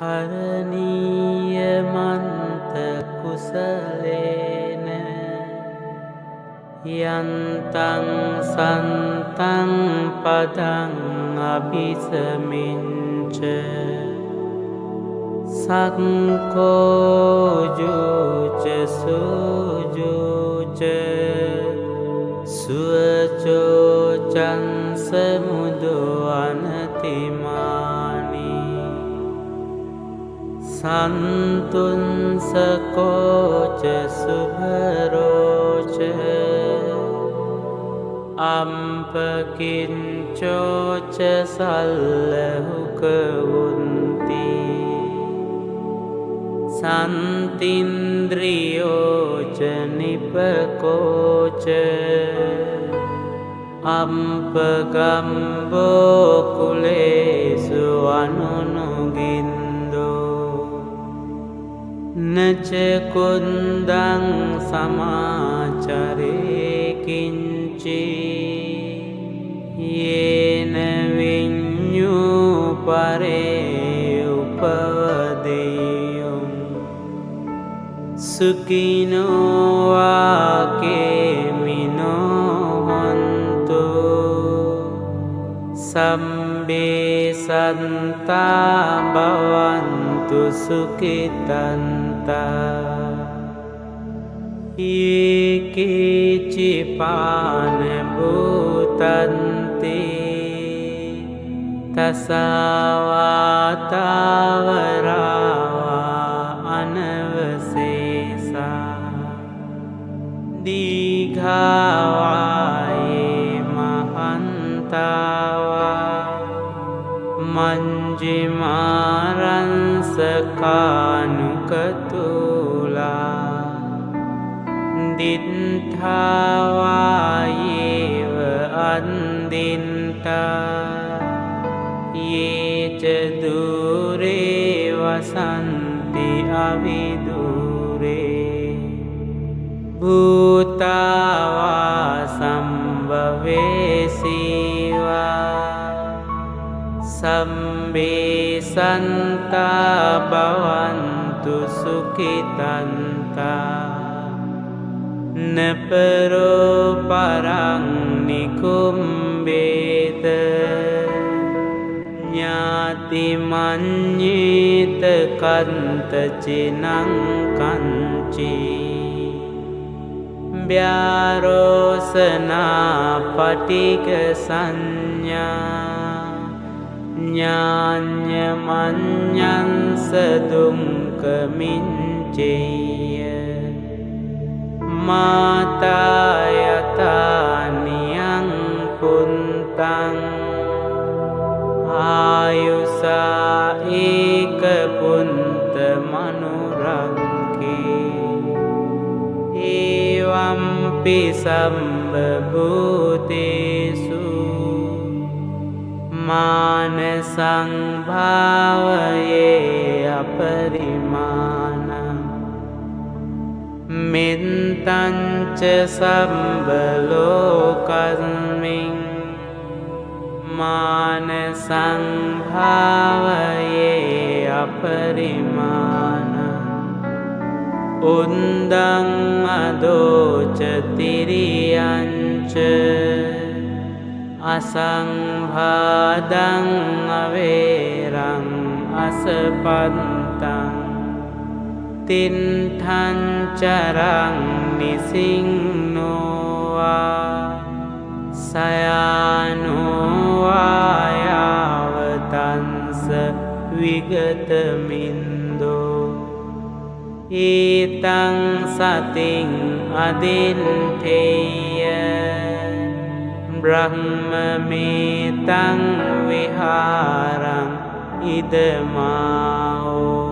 කරණීයමන්ත කුසලේන යන්තං සන්තං පදං අභිසමිංච සක්කෝජුච සුජුච සුවචෝචං සමුදු අනතිමානි සන්තුන්සකෝච සුභරෝච අම්පකින්චෝච සල්ලහුකවුන්ති සන්තින්ද්‍රියෝච නිපකෝච අම්පගම්බෝ කුලේසු අනුනුගින්දෝ නචකුන්දං සමාචරේකින්චි යේන විඤ්ඤූ පරේ උපවදෙයුම් සුඛිනෝ වාකේමිනෝ හන්තු සම්බේ සන්තා භවන්තු සුඛිතන්තා ඒකේචිපාන භූතන්ති තසවාතාවරාවා අනවසේසා දීඝාවායේ මහන්තාවා මංජිමාරංසකානුකතුලා දිත්ථාවායේව අන්දින්තා යේච දුරේ වසන්ති අවිදුරේ භූතාවා සම්භවේසීවා සම්බේ සන්තා භවන්තු සුඛිතන්තා නපරෝ පරං නිකුම්බේත ඥාති මඤ්ඤේත කන්ත චිනං කංචි ව්‍යාරෝසනා පටික සංඥා ඥාඤ්ඤ මඤ්ඤංස දුක්ඛමිච්ඡේය මාතා යතානියං පුන්තං ආයුසා ඒක පුන්ත මනුරංකේ ඒවම්පි සම්බභූතේසු මාන සංභාවයේ අපරිමාණං මෙත්තංච සම්බලෝකස්මින් මාන සංභාවයේ අපරිමාණං උන්දං අදෝච තිරියංච අසංභාදං අවේරං අසපන්තං තින්ඨං චරං නිසින්නෝවා සයානෝවා යාවතංස විගතමින්දෝ ඊතං සතින් අදින්ඨේය බ්‍රහ්මමේතං විහාරං ඉදමාෝ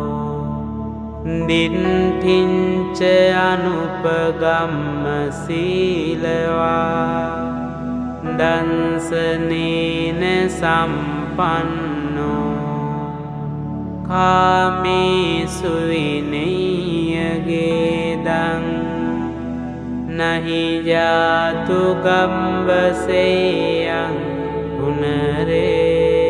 දින්ඨින්ච අනුපගම්ම සීලවා දන්සනේන සම්පන්නෝ කාමේසු විනය්‍යගේදං නහි ජාතු ගම්බසේයං පුනරේති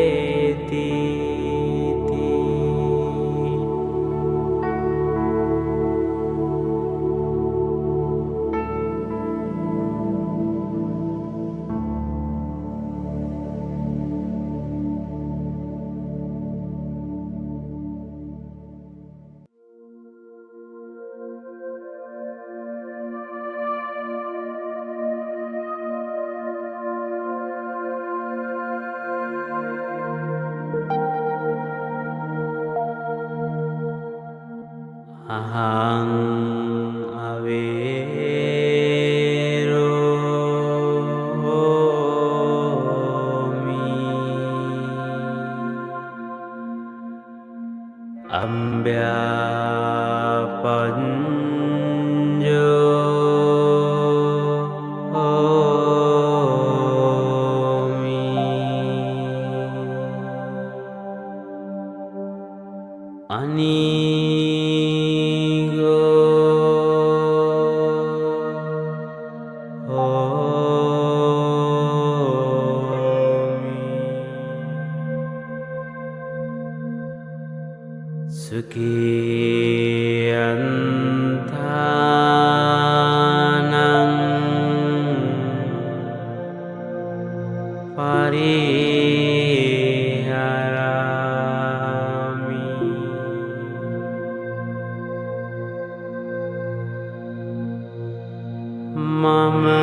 Mama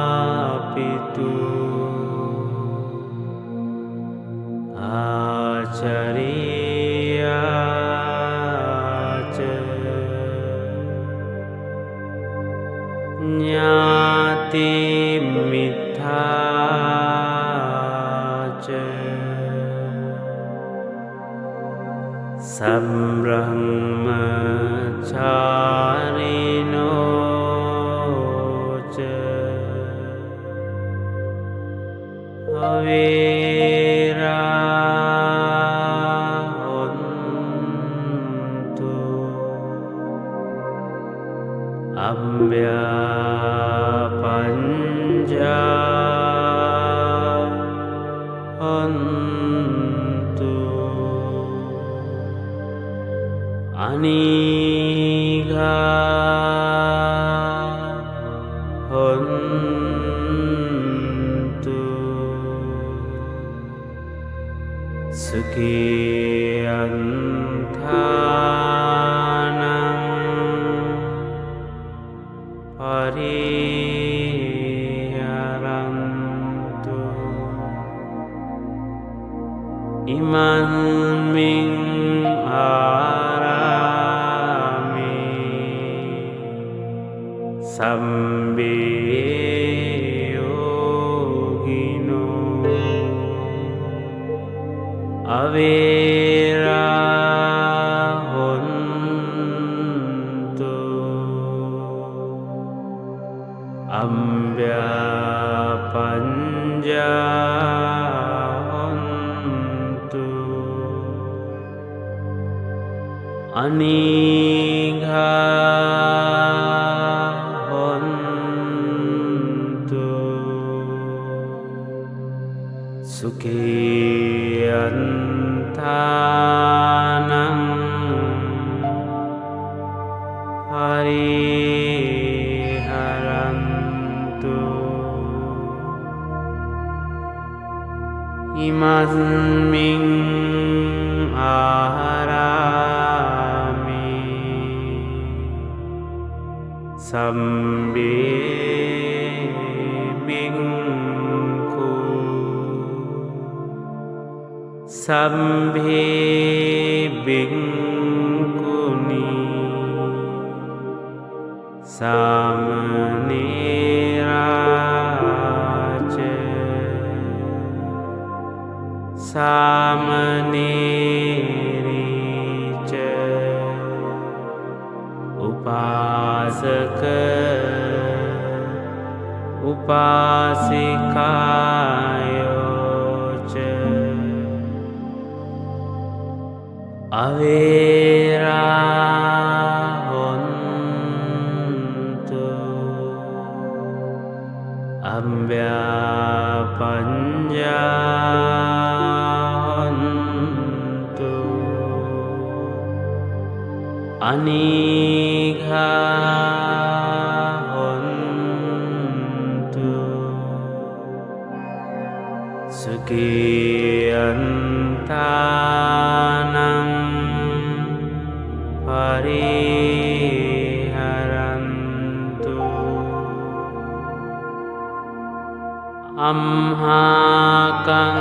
Madhapitu Acariyaca Nyati Mithaca Sambrahmacharino ca Avera hontu Ambya panja hontu Aniga hontu Sukiyantanam pariharantu Iman ming arami Sambiyogino Avera hontu Ambya panja hontu Anigha hontu Sukiyantanam pariharantu Imasming aharami Sambi bingku Sambi bingkuni Samaniraja Samanirica Upasaka Upasikayoca Avera hontu Ambya panja hontu Anigha hontu Sukiyantanam pariharantu Amhakang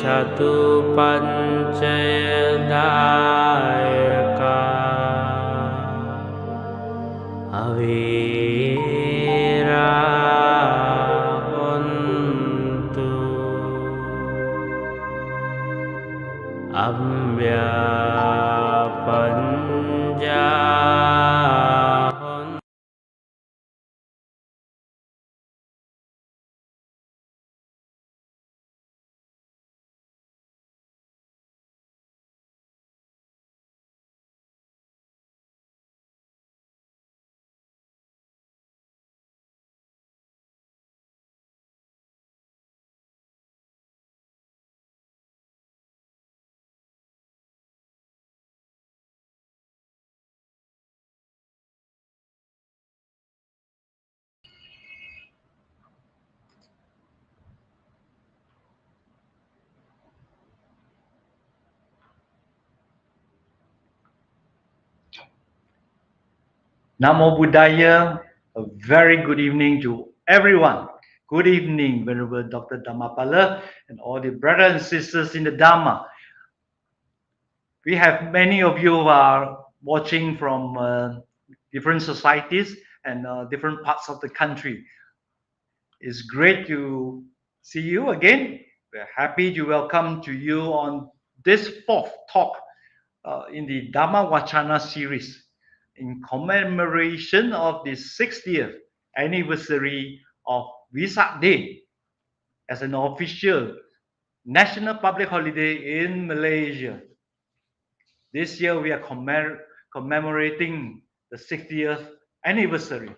Chatupancayadayaka Avera hontu Ambya panja Namo Buddhaya. A very good evening to everyone. Good evening, Venerable Dr. Dhammapala and all the brothers and sisters in the Dhamma. We have many of you who are watching from different societies and different parts of the country. It's great to see you again. We're happy to welcome to you on this fourth talk in the Dhamma Vacana series in commemoration of the 60th anniversary of Wesak Day as an official national public holiday in Malaysia. This year we are commemorating the 60th anniversary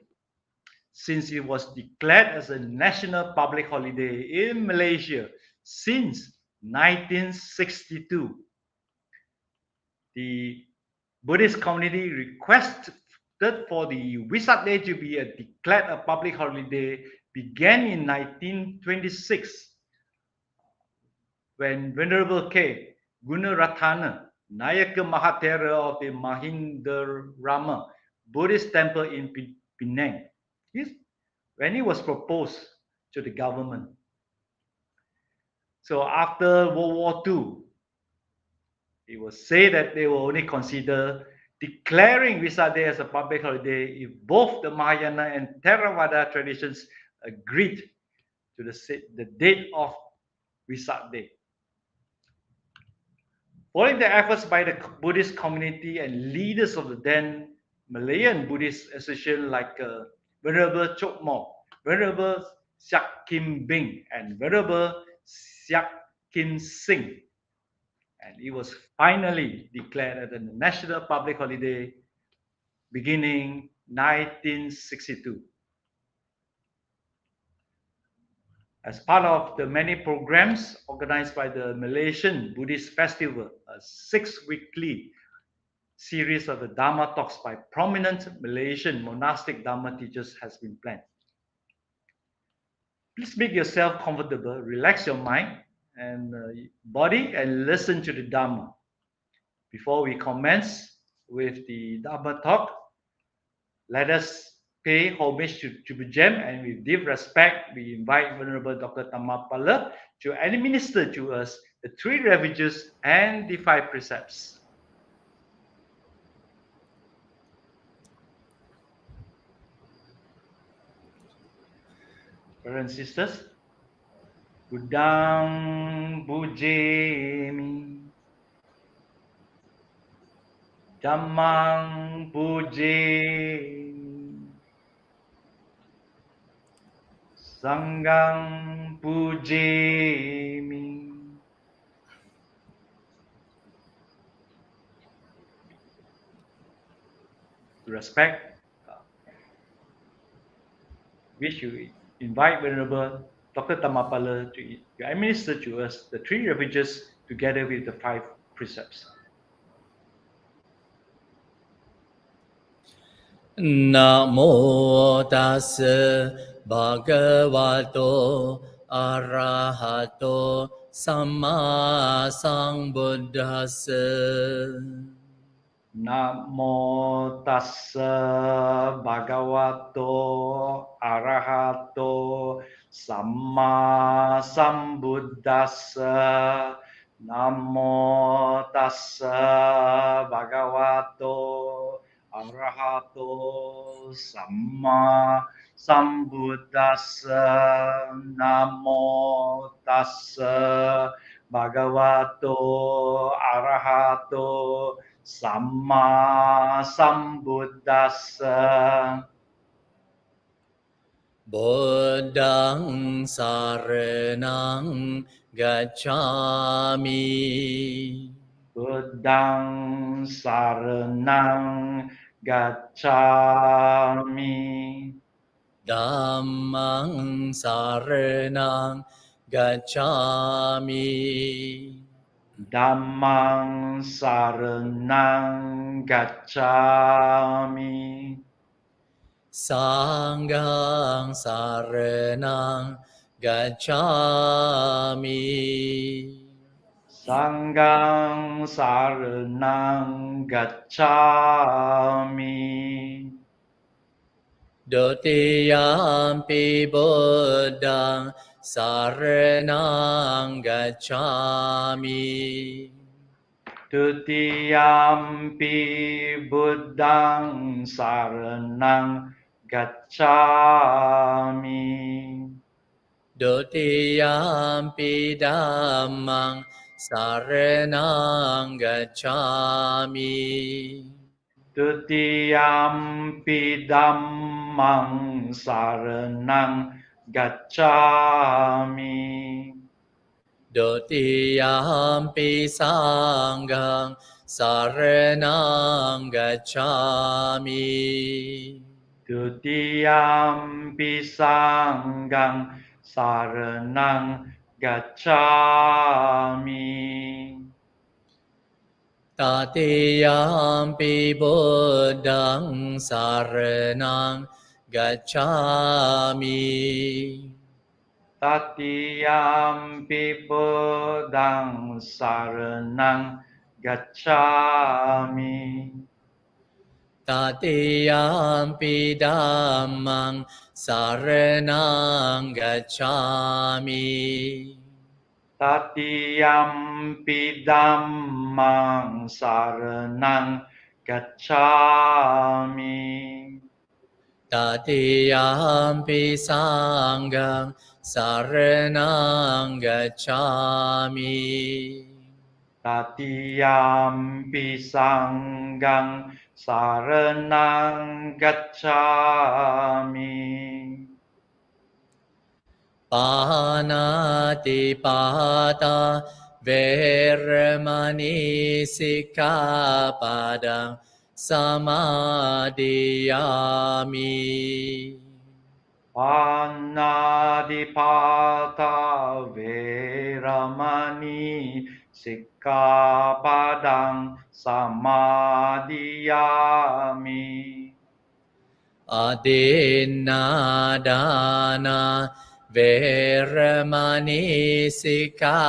since it was declared as a national public holiday in Malaysia since 1962. The Buddhist community requested for the Wesak Day to be declared a public holiday began in 1926 when Venerable K. Gunaratana, Nayaka Mahathera of the Mahindarama Buddhist temple in Penang, when it was proposed to the government. So after World War II, it was said that they will only consider declaring Wesak Day as a public holiday if both the Mahayana and Theravada traditions agreed to the date of Wesak Day. Following the efforts by the Buddhist community and leaders of the then Malayan Buddhist Association like Venerable Chok Mo, Venerable Siak Kim Bing, and Venerable Siak Kim Sing, and it was finally declared as a national public holiday beginning 1962. As part of the many programs organized by the Malaysian Buddhist Festival, a 6-weekly series of the Dhamma talks by prominent Malaysian monastic Dhamma teachers has been planned. Please make yourself comfortable, relax your mind and body, and listen to the Dhamma. Before we commence with the Dhamma talk, let us pay homage to Bujem, and with deep respect, we invite Venerable Dr. Dhammapala to administer to us the 3 refuges and the 5 precepts. Brothers and sisters, Buddhang Bujemi, Dhammang Bujemi, Sanghang Bujemi. To respect, we should invite Venerable Dr. Dhammapala to administer to us the 3 refuges together with the 5 precepts. Namo tassa bhagavato arahato samma sambuddhassa. Namo tassa bhagavato arahato samma sambuddhassa. Namo tassa bhagavato arahato samma sambuddhassa. Namo tassa bhagavato arahato Samma Sambuddhassa. Buddhang saranang gacchami. Buddhang saranang gacchami. Dhammang saranang gacchami. Dhammang saranang gacchami. Sanghang saranang gacchami. Sanghang saranang gacchami. ดุติยามปิบุตตังสารนังกัจฉามิ Tutiyampi Buddhang Saranang Gacchami ดุติยามปิธัมมังสารนังกัจฉามิ Tutiyampi Dhammang Saranang Gacchami ดุติยามปิสังฆังสารนังกัจฉามิ Tutiyampi Sanghang Saranang Gacchami ตติยามปิบุตตังสารนังกัจฉามิ Tatiyampi Buddhang Saranang Gacchami ตติยามปิธัมมังสารนังกัจฉามิ Tatiyampi Dhammang Saranang Gacchami ตติยามปิสังฆังสารนังกัจฉามิ Tatiyampi Sanghang Saranang Gacchami ปานาติปาตาเวรมณีสิกขาปะดังสมาดิยามิ Panadipata Veramani Sikkhapadang Samadhiyami อดินนาดานาเวรมณีสิกขา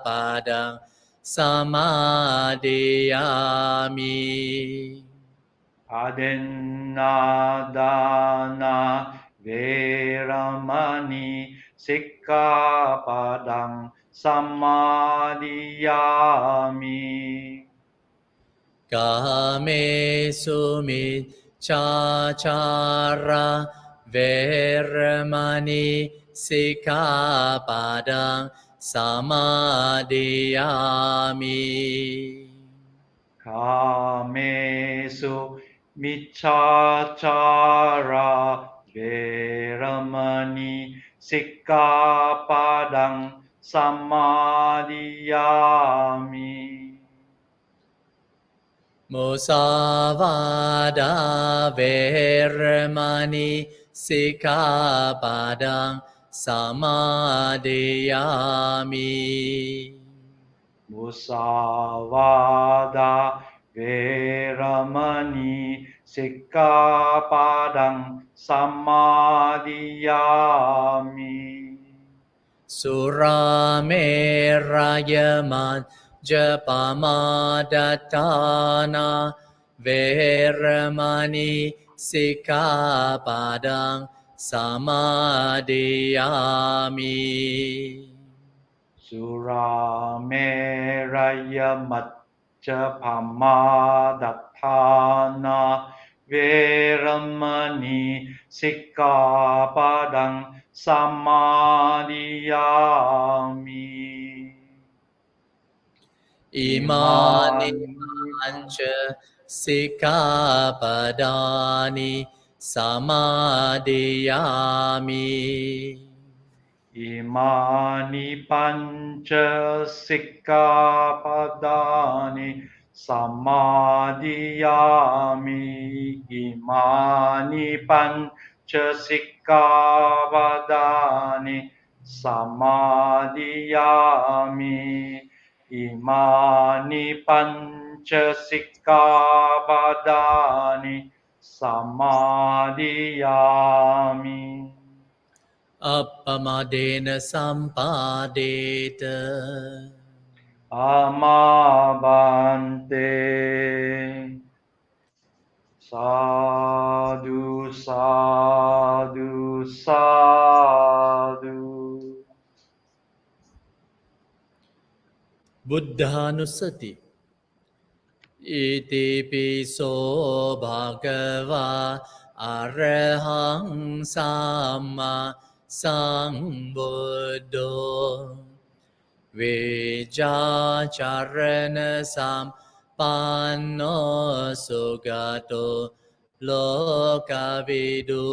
ปะดังสมาดิยามิ Adennadana Veramani Sikkhapadang Samadhiyami กาเมสุมิจฉาจาราเวรมณีสิกขาปะดังสมาดิยามิ Kamesu Michachara Veramani Sikkhapadang Samadhiyami มุสาวาดาเวรมณีสิกขาปะดังสมาดิยามิ Musavada Veramani Sikkhapadang Samadhiyami สุราเมรยมัจจปมาดัฏฐานาเวรมณีสิกขาปะดังสมาดิยามิ Surameraya Macca Pamadatthana Veramani Sikkhapadang Samadhiyami อิมานิปัญจสิกขาปดานิสมาดิยามิ Imani Pancha Sikkhapadani Samadhiyami Imani Pancha Sikkhapadani Samadhiyami Imani Pancha Sikkhapadani Samadhiyami อัปปมาเดนะสัมปาเดต Amabante Sadhu Sadhu Buddhanusati Iti piso bhagava arahang samma sambuddho Vijacharana sampanno sugato lokavidu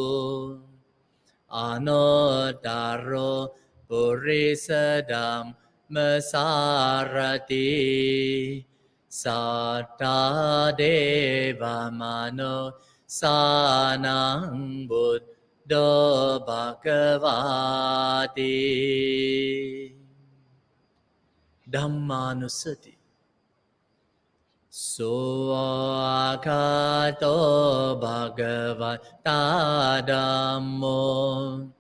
Anodaro purisadam masarati Satta deva mano sanang buddho bhagavati Dhammanusati Soakato bhagavata dhammo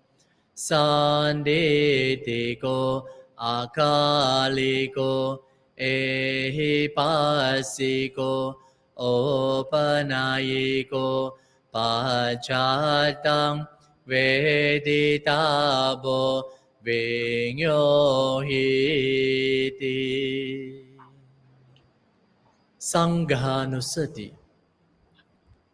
Sanditiko akaliko ehipasiko opanayiko pachatang veditabo vinyohiti Sanghanusati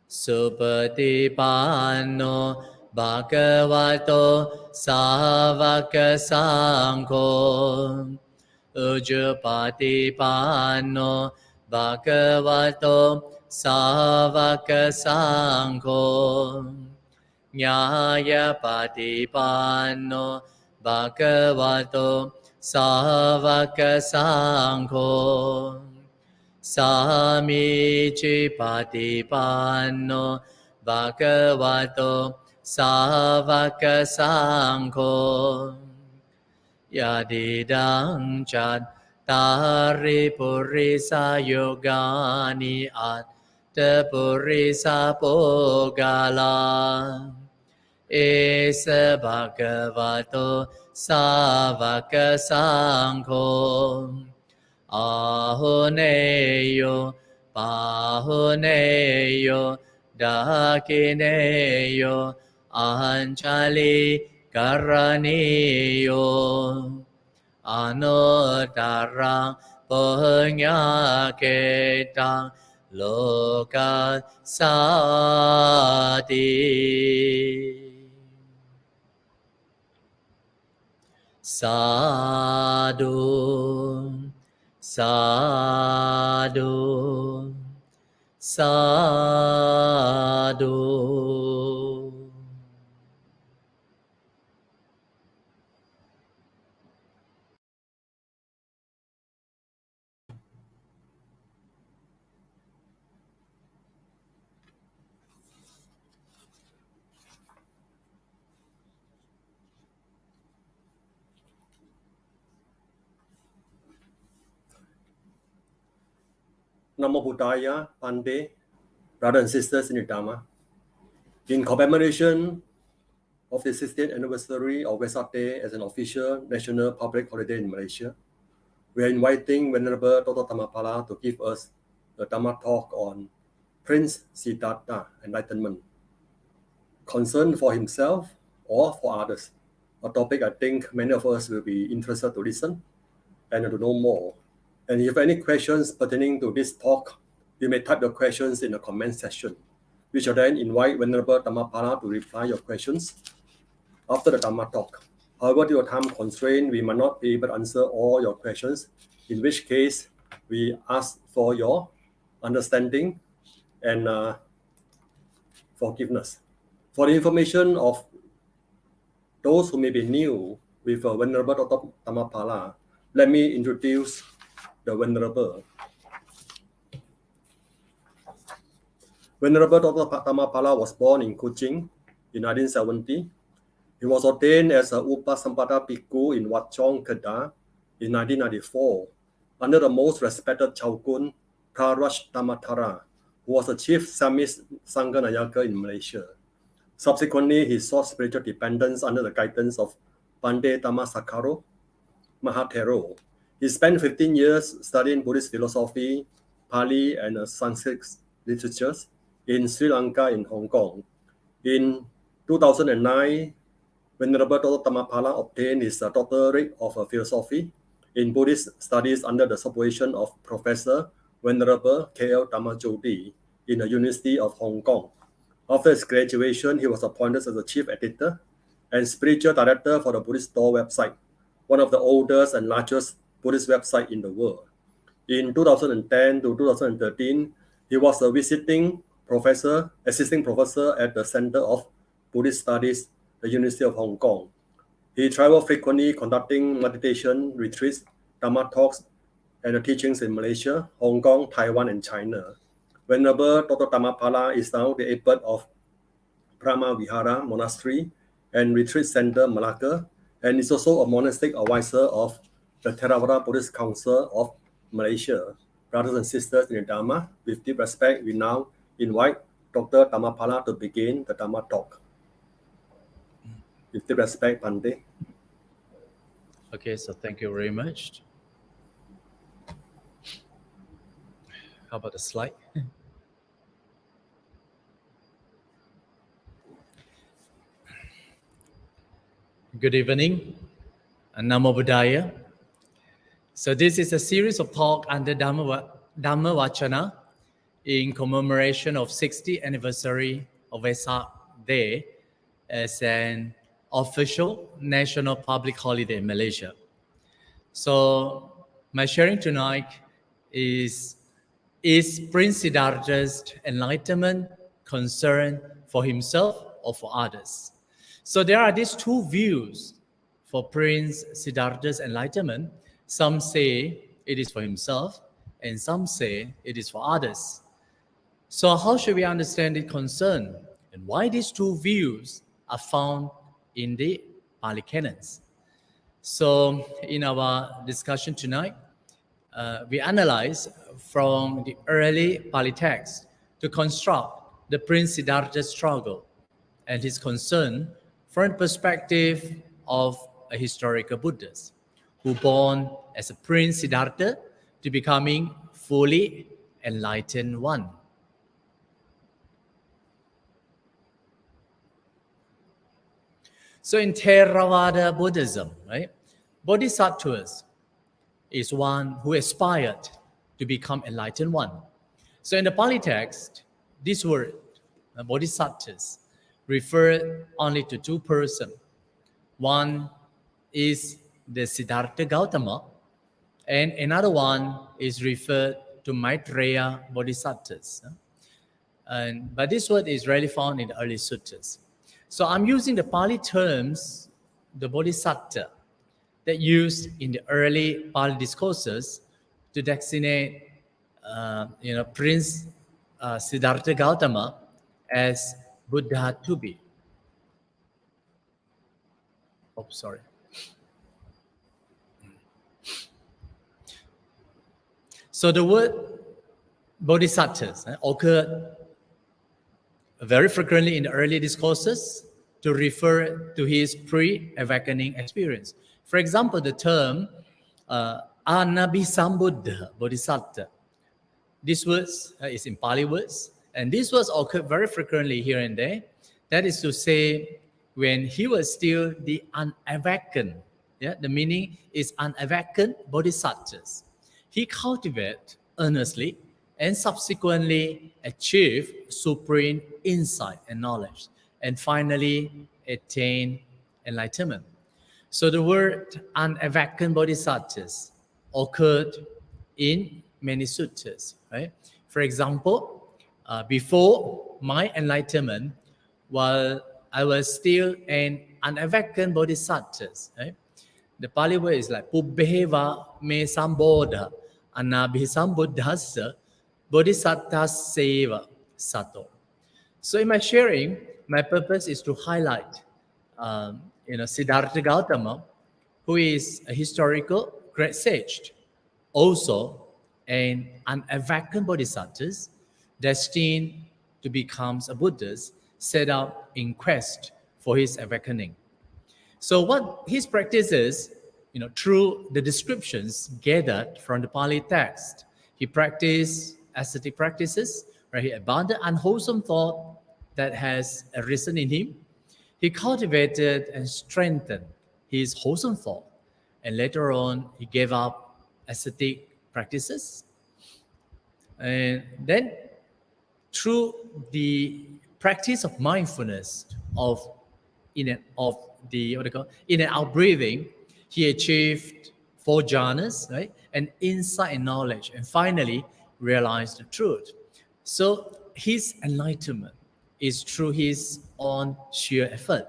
Supatipanno Bhagavato Savaka Sangho Ujjapatipanno Bhagavato Savaka Sangho Nyayapatipanno Bhagavato Savaka Sangho Samici patipanno bhagavato savaka sangho Yadidang chattari purisa yogani atta purisa pogala Esa bhagavato savaka sangho Ahoneyo, Pahoneyo, Dakineyo, Anjali Karaniyo, Anotarang Punyaketang Loka Sati. Sadhu. Sadhu, sadhu. Namo Buddhaya, Pande, brothers and sisters in the Dhamma. In commemoration of the 16th anniversary of Wesak Day as an official national public holiday in Malaysia, we are inviting Venerable Dr. Dhammapala to give us the Dhamma Talk on Prince Siddhartha, Enlightenment. Concern for himself or for others, a topic I think many of us will be interested to listen and to know more. And if you have any questions pertaining to this talk, you may type your questions in the comment section. We shall then invite Venerable Dhammapala to reply your questions after the Dhamma Talk. However, due to time constraint, we might not be able to answer all your questions, in which case we ask for your understanding and forgiveness. For the information of those who may be new with Venerable Dr. Dhammapala, let me introduce the Venerable. Venerable Dr. Dhammapala was born in Kuching in 1970. He was ordained as a Upasampada Bhikkhu in Wat Chong, Kedah in 1994 under the most respected Chaukun, Praraj Dhammatara, who was the chief Samis Sangha Nayaka in Malaysia. Subsequently, he sought spiritual dependence under the guidance of Pandey Dhammasakaro Mahathero. He spent 15 years studying Buddhist philosophy, Pali and Sanskrit literatures in Sri Lanka and Hong Kong. In 2009, Venerable Dr. Dhammapala obtained his doctorate of philosophy in Buddhist studies under the supervision of Professor Venerable K.L. Dhamajodi in the University of Hong Kong. After his graduation, he was appointed as the chief editor and spiritual director for the Buddhist Store website, one of the oldest and largest Buddhist websites in the world. In 2010 to 2013, he was a visiting professor, assisting professor at the Center of Buddhist Studies, the University of Hong Kong. He traveled frequently conducting meditation retreats, Dhamma talks, and teachings in Malaysia, Hong Kong, Taiwan, and China. Venerable Dr. Dhammapala is now the abbot of Brahma Vihara Monastery and Retreat Center, Malacca, and is also a monastic advisor of the Theravada Buddhist Council of Malaysia. Brothers and sisters in the Dhamma, with deep respect, we now invite Dr. Dhammapala to begin the Dhamma Talk. With deep respect, Bhante. Okay, so thank you very much. How about the slide? Good evening, and Namo Buddhaya. So this is a series of talk under Dhamma Vacana in commemoration of 60th anniversary of Wesak Day as an official national public holiday in Malaysia. So my sharing tonight is Prince Siddhartha's enlightenment concern for himself or for others? So there are these two views for Prince Siddhartha's enlightenment. Some say it is for himself, and some say it is for others. So how should we understand the concern, and why these two views are found in the Pali canons? So in our discussion tonight, we analyze from the early Pali text to construct the Prince Siddhartha's struggle and his concern from the perspective of a historical Buddhist who born as a Prince Siddhartha to becoming fully enlightened one. So in Theravada Buddhism, right, Bodhisattvas is one who aspired to become enlightened one. So in the Pali text, this word, Bodhisattvas, refer only to two persons. One is the Siddhartha Gautama, and another one is referred to Maitreya Bodhisattvas. But this word is rarely found in the early suttas. So I'm using the Pali terms, the Bodhisattva, that used in the early Pali discourses to designate, Prince Siddhartha Gautama as Buddha to be. Oh, sorry. So the word bodhisattvas occurred very frequently in the early discourses to refer to his pre-awakening experience. For example, the term Anabhisambuddha Bodhisattva. This word is in Pali words, and these words occur very frequently here and there. That is to say, when he was still the unawakened, the meaning is unawakened bodhisattvas. He cultivated earnestly and subsequently achieved supreme insight and knowledge, and finally attained enlightenment. So the word unawakened bodhisattvas occurred in many suttas, right? For example, before my enlightenment, while I was still an unawakened bodhisattva, right? The Pali word is like Pubbheva me sambodha anabhisambuddhassa bodhisattaseva sato. So in my sharing, my purpose is to highlight Siddhartha Gautama, who is a historical great sage, also an unawakened bodhisattva destined to become a Buddhist, set out in quest for his awakening. So what his practice is, through the descriptions gathered from the Pali text, he practiced ascetic practices, where he abandoned unwholesome thought that has arisen in him. He cultivated and strengthened his wholesome thought, and later on he gave up ascetic practices. And then through the practice of mindfulness of in and out breathing, he achieved 4 jhanas, right? And insight and knowledge, and finally realized the truth. So his enlightenment is through his own sheer effort.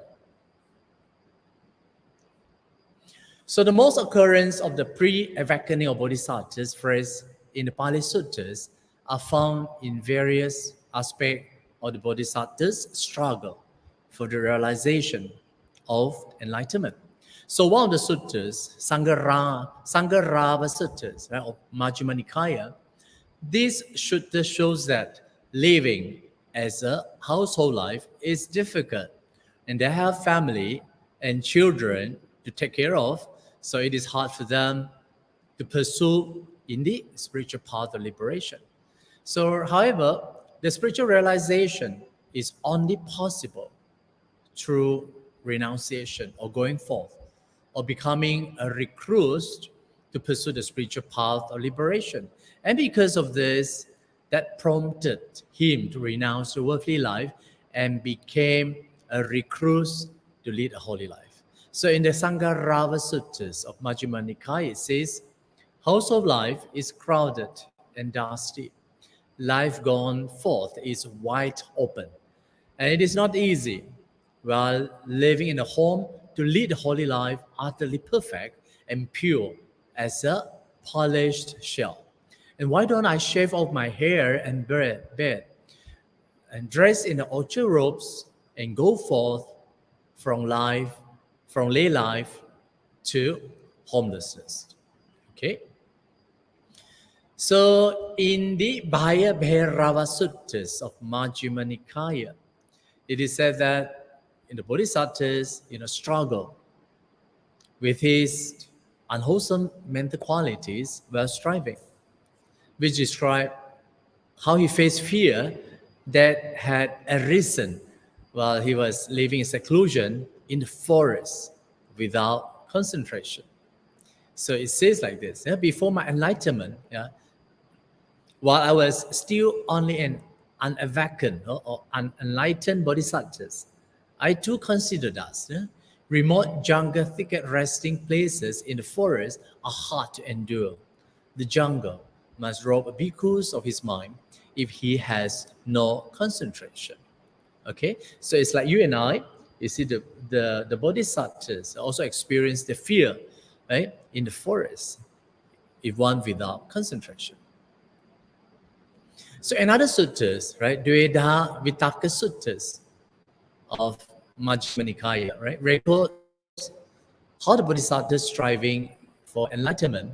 So the most occurrence of the pre-awakening of bodhisattvas phrase in the Pali Suttas are found in various aspects of the bodhisattva's struggle for the realization of enlightenment. So one of the suttas, Sangharava Suttas, right, of Majjhima Nikaya, this sutta shows that living as a household life is difficult, and they have family and children to take care of, so it is hard for them to pursue in the spiritual path of liberation. So, however, the spiritual realization is only possible through renunciation or going forth or becoming a recluse to pursue the spiritual path of liberation. And because of this, that prompted him to renounce the worldly life and became a recluse to lead a holy life. So in the Sangharava Suttas of Majjhima Nikaya, it says, household life is crowded and dusty. Life gone forth is wide open. And it is not easy, while living in a home, to lead a holy life utterly perfect and pure as a polished shell. And why don't I shave off my hair and beard and dress in the orchard robes and go forth from lay life to homelessness? Okay. So in the Bhaya Bhairava Suttas of Majjhima Nikaya, it is said that in the Bodhisattva's struggle with his unwholesome mental qualities while striving, which describe how he faced fear that had arisen while he was living in seclusion in the forest without concentration. So it says like this: before my enlightenment, while I was still only an unawakened or unenlightened bodhisattva, I too considered us. Remote jungle thicket resting places in the forest are hard to endure. The jungle must rob bhikkhus of his mind if he has no concentration. Okay, so it's like you and I. You see, the bodhisattvas also experience the fear, right, in the forest, if one without concentration. So another suttas, right, Dveda Vitaka Suttas of Majjhima Nikaya, right, records how the bodhisattva striving for enlightenment,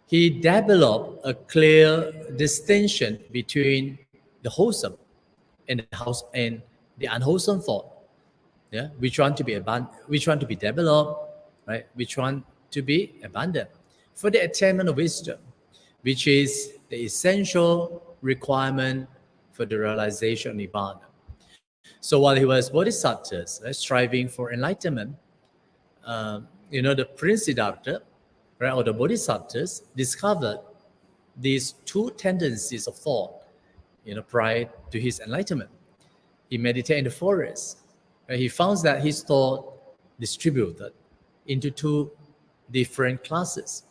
he developed a clear distinction between the wholesome and the unwholesome thought. Yeah, which one to be which one to be developed, right? Which one to be abandoned for the attainment of wisdom, which is the essential requirement for the realization of nibbana. So while he was bodhisattva, striving for enlightenment, the Prince Siddhartha, right, or the bodhisattvas discovered these two tendencies of thought, prior to his enlightenment. He meditated in the forest. Right? He found that his thought distributed into two different classes.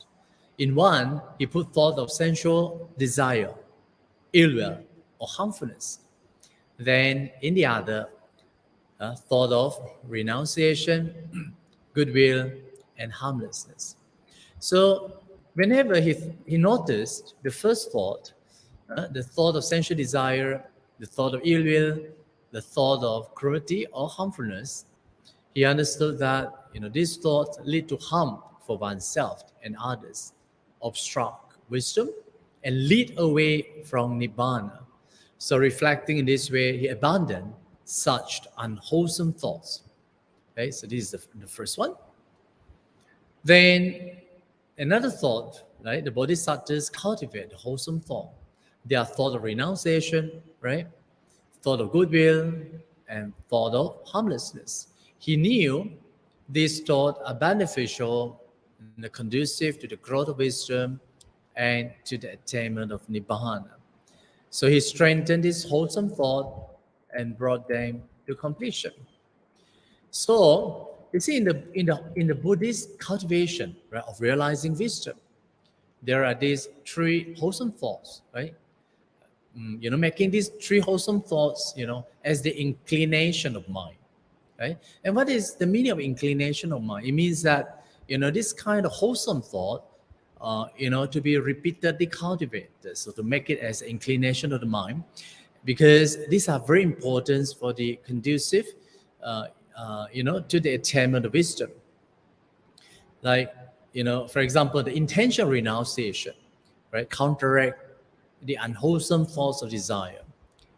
In one, he put thought of sensual desire, ill will, or harmfulness. Then in the other, thought of renunciation, goodwill, and harmlessness. So whenever he noticed the first thought, the thought of sensual desire, the thought of ill will, the thought of cruelty or harmfulness, he understood that these thoughts lead to harm for oneself and others, obstruct wisdom, and lead away from nibbana. So reflecting in this way, he abandoned such unwholesome thoughts. Okay, so this is the first one. Then another thought, right? The bodhisattvas cultivate the wholesome thought. They are thought of renunciation, right? Thought of goodwill, and thought of harmlessness. He knew these thoughts are beneficial conducive to the growth of wisdom and to the attainment of Nibbana. So he strengthened his wholesome thought and brought them to completion. So you see, in the Buddhist cultivation, right, of realizing wisdom, there are these three wholesome thoughts, right? Making these three wholesome thoughts, as the inclination of mind, right? And what is the meaning of inclination of mind? It means that, this kind of wholesome thought, to be repeatedly cultivated, so to make it as inclination of the mind, because these are very important for the conducive, to the attainment of wisdom. Like, for example, the intention of renunciation, right, counteract the unwholesome thoughts of desire,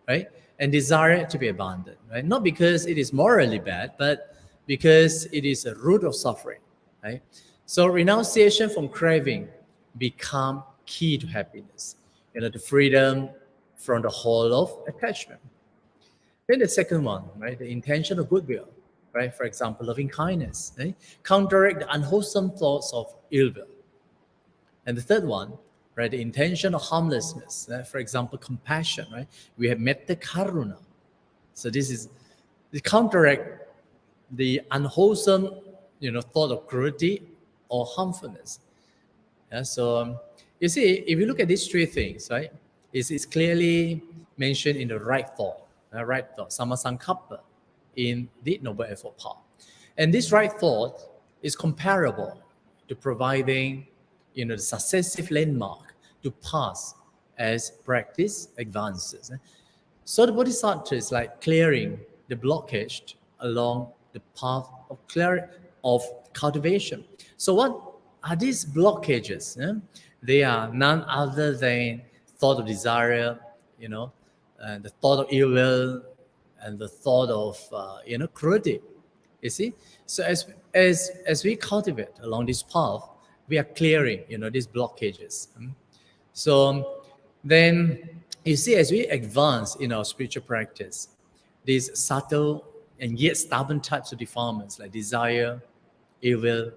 right, and desire to be abandoned, right, not because it is morally bad, but because it is a root of suffering, right. So renunciation from craving become key to happiness, the freedom from the whole of attachment. Then the second one, right, the intention of goodwill, right, for example, loving kindness, right, counteract the unwholesome thoughts of ill will. And the third one, right, the intention of harmlessness, right, for example, compassion, right, we have metta karuna. So this is the counteract the unwholesome, thought of cruelty or harmfulness. Yeah, so you see, if you look at these three things, right, it's clearly mentioned in the right thought, sammasankappa, in the Noble Effort Path. And this right thought is comparable to providing, the successive landmark to pass as practice advances. So the Bodhisattva is like clearing the blockage along the path of cultivation. So what are these blockages? They are none other than thought of desire, and the thought of ill will, and the thought of cruelty. You see, so as we cultivate along this path, we are clearing these blockages. So then you see, as we advance in our spiritual practice, these subtle and yet stubborn types of defilements like desire, ill will,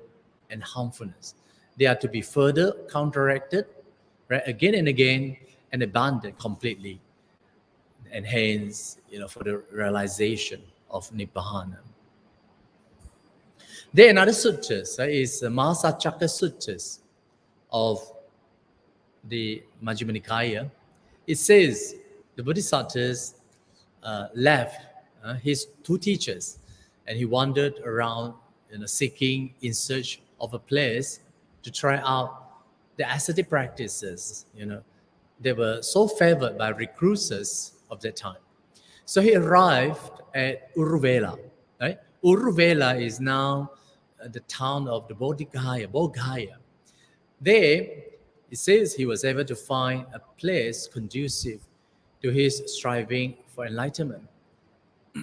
and harmfulness, they are to be further counteracted, right, again and again, and abandoned completely, and hence, for the realization of Nibbana. Then another suttas, right, is the Mahasacakka suttas of the Majjhima Nikaya. It says the Bodhisattvas left his two teachers, and he wandered around, seeking in search of a place to try out the ascetic practices, they were so favored by recluses of that time. So he arrived at Uruvela, right? Uruvela is now the town of the Bodhgaya. There, it says he was able to find a place conducive to his striving for enlightenment.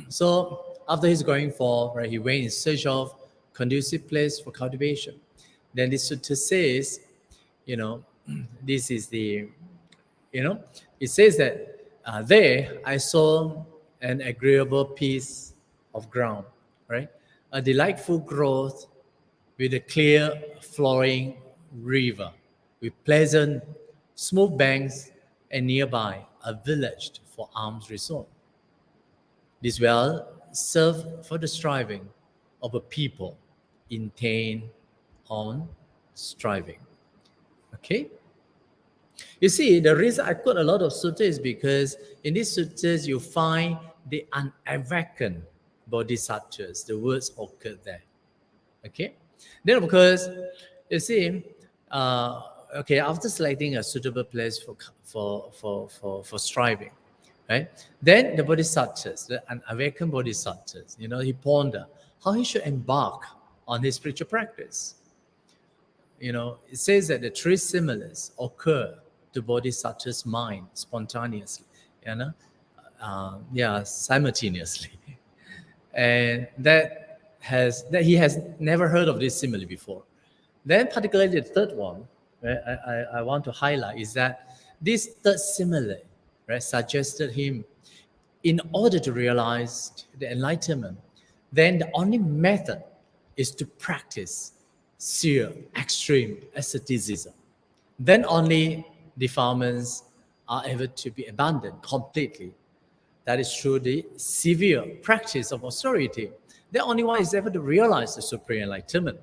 So after his going forth, right, he went in search of conducive place for cultivation. Then this sutta says, this is the, it says that there I saw an agreeable piece of ground, right? A delightful growth with a clear flowing river, with pleasant smooth banks, and nearby a village for alms resort. This well served for the striving of a people intent on striving. Okay? You see, the reason I quote a lot of suttas is because in these suttas you find the unawakened bodhisattvas. The words occur there. Okay? Then of course, you see, after selecting a suitable place for striving, right? Then the bodhisattvas, the unawakened bodhisattvas, he pondered how he should embark on his spiritual practice. It says that the three similars occur to bodhisattva's mind spontaneously, simultaneously, and that he has never heard of this simile before. Then, particularly the third one, right, I want to highlight is that this third simile, right, suggested him, in order to realize the enlightenment, then the only method is to practice sheer extreme asceticism. Then only defilements are able to be abandoned completely. That is through the severe practice of austerity. The only one is able to realize the supreme enlightenment.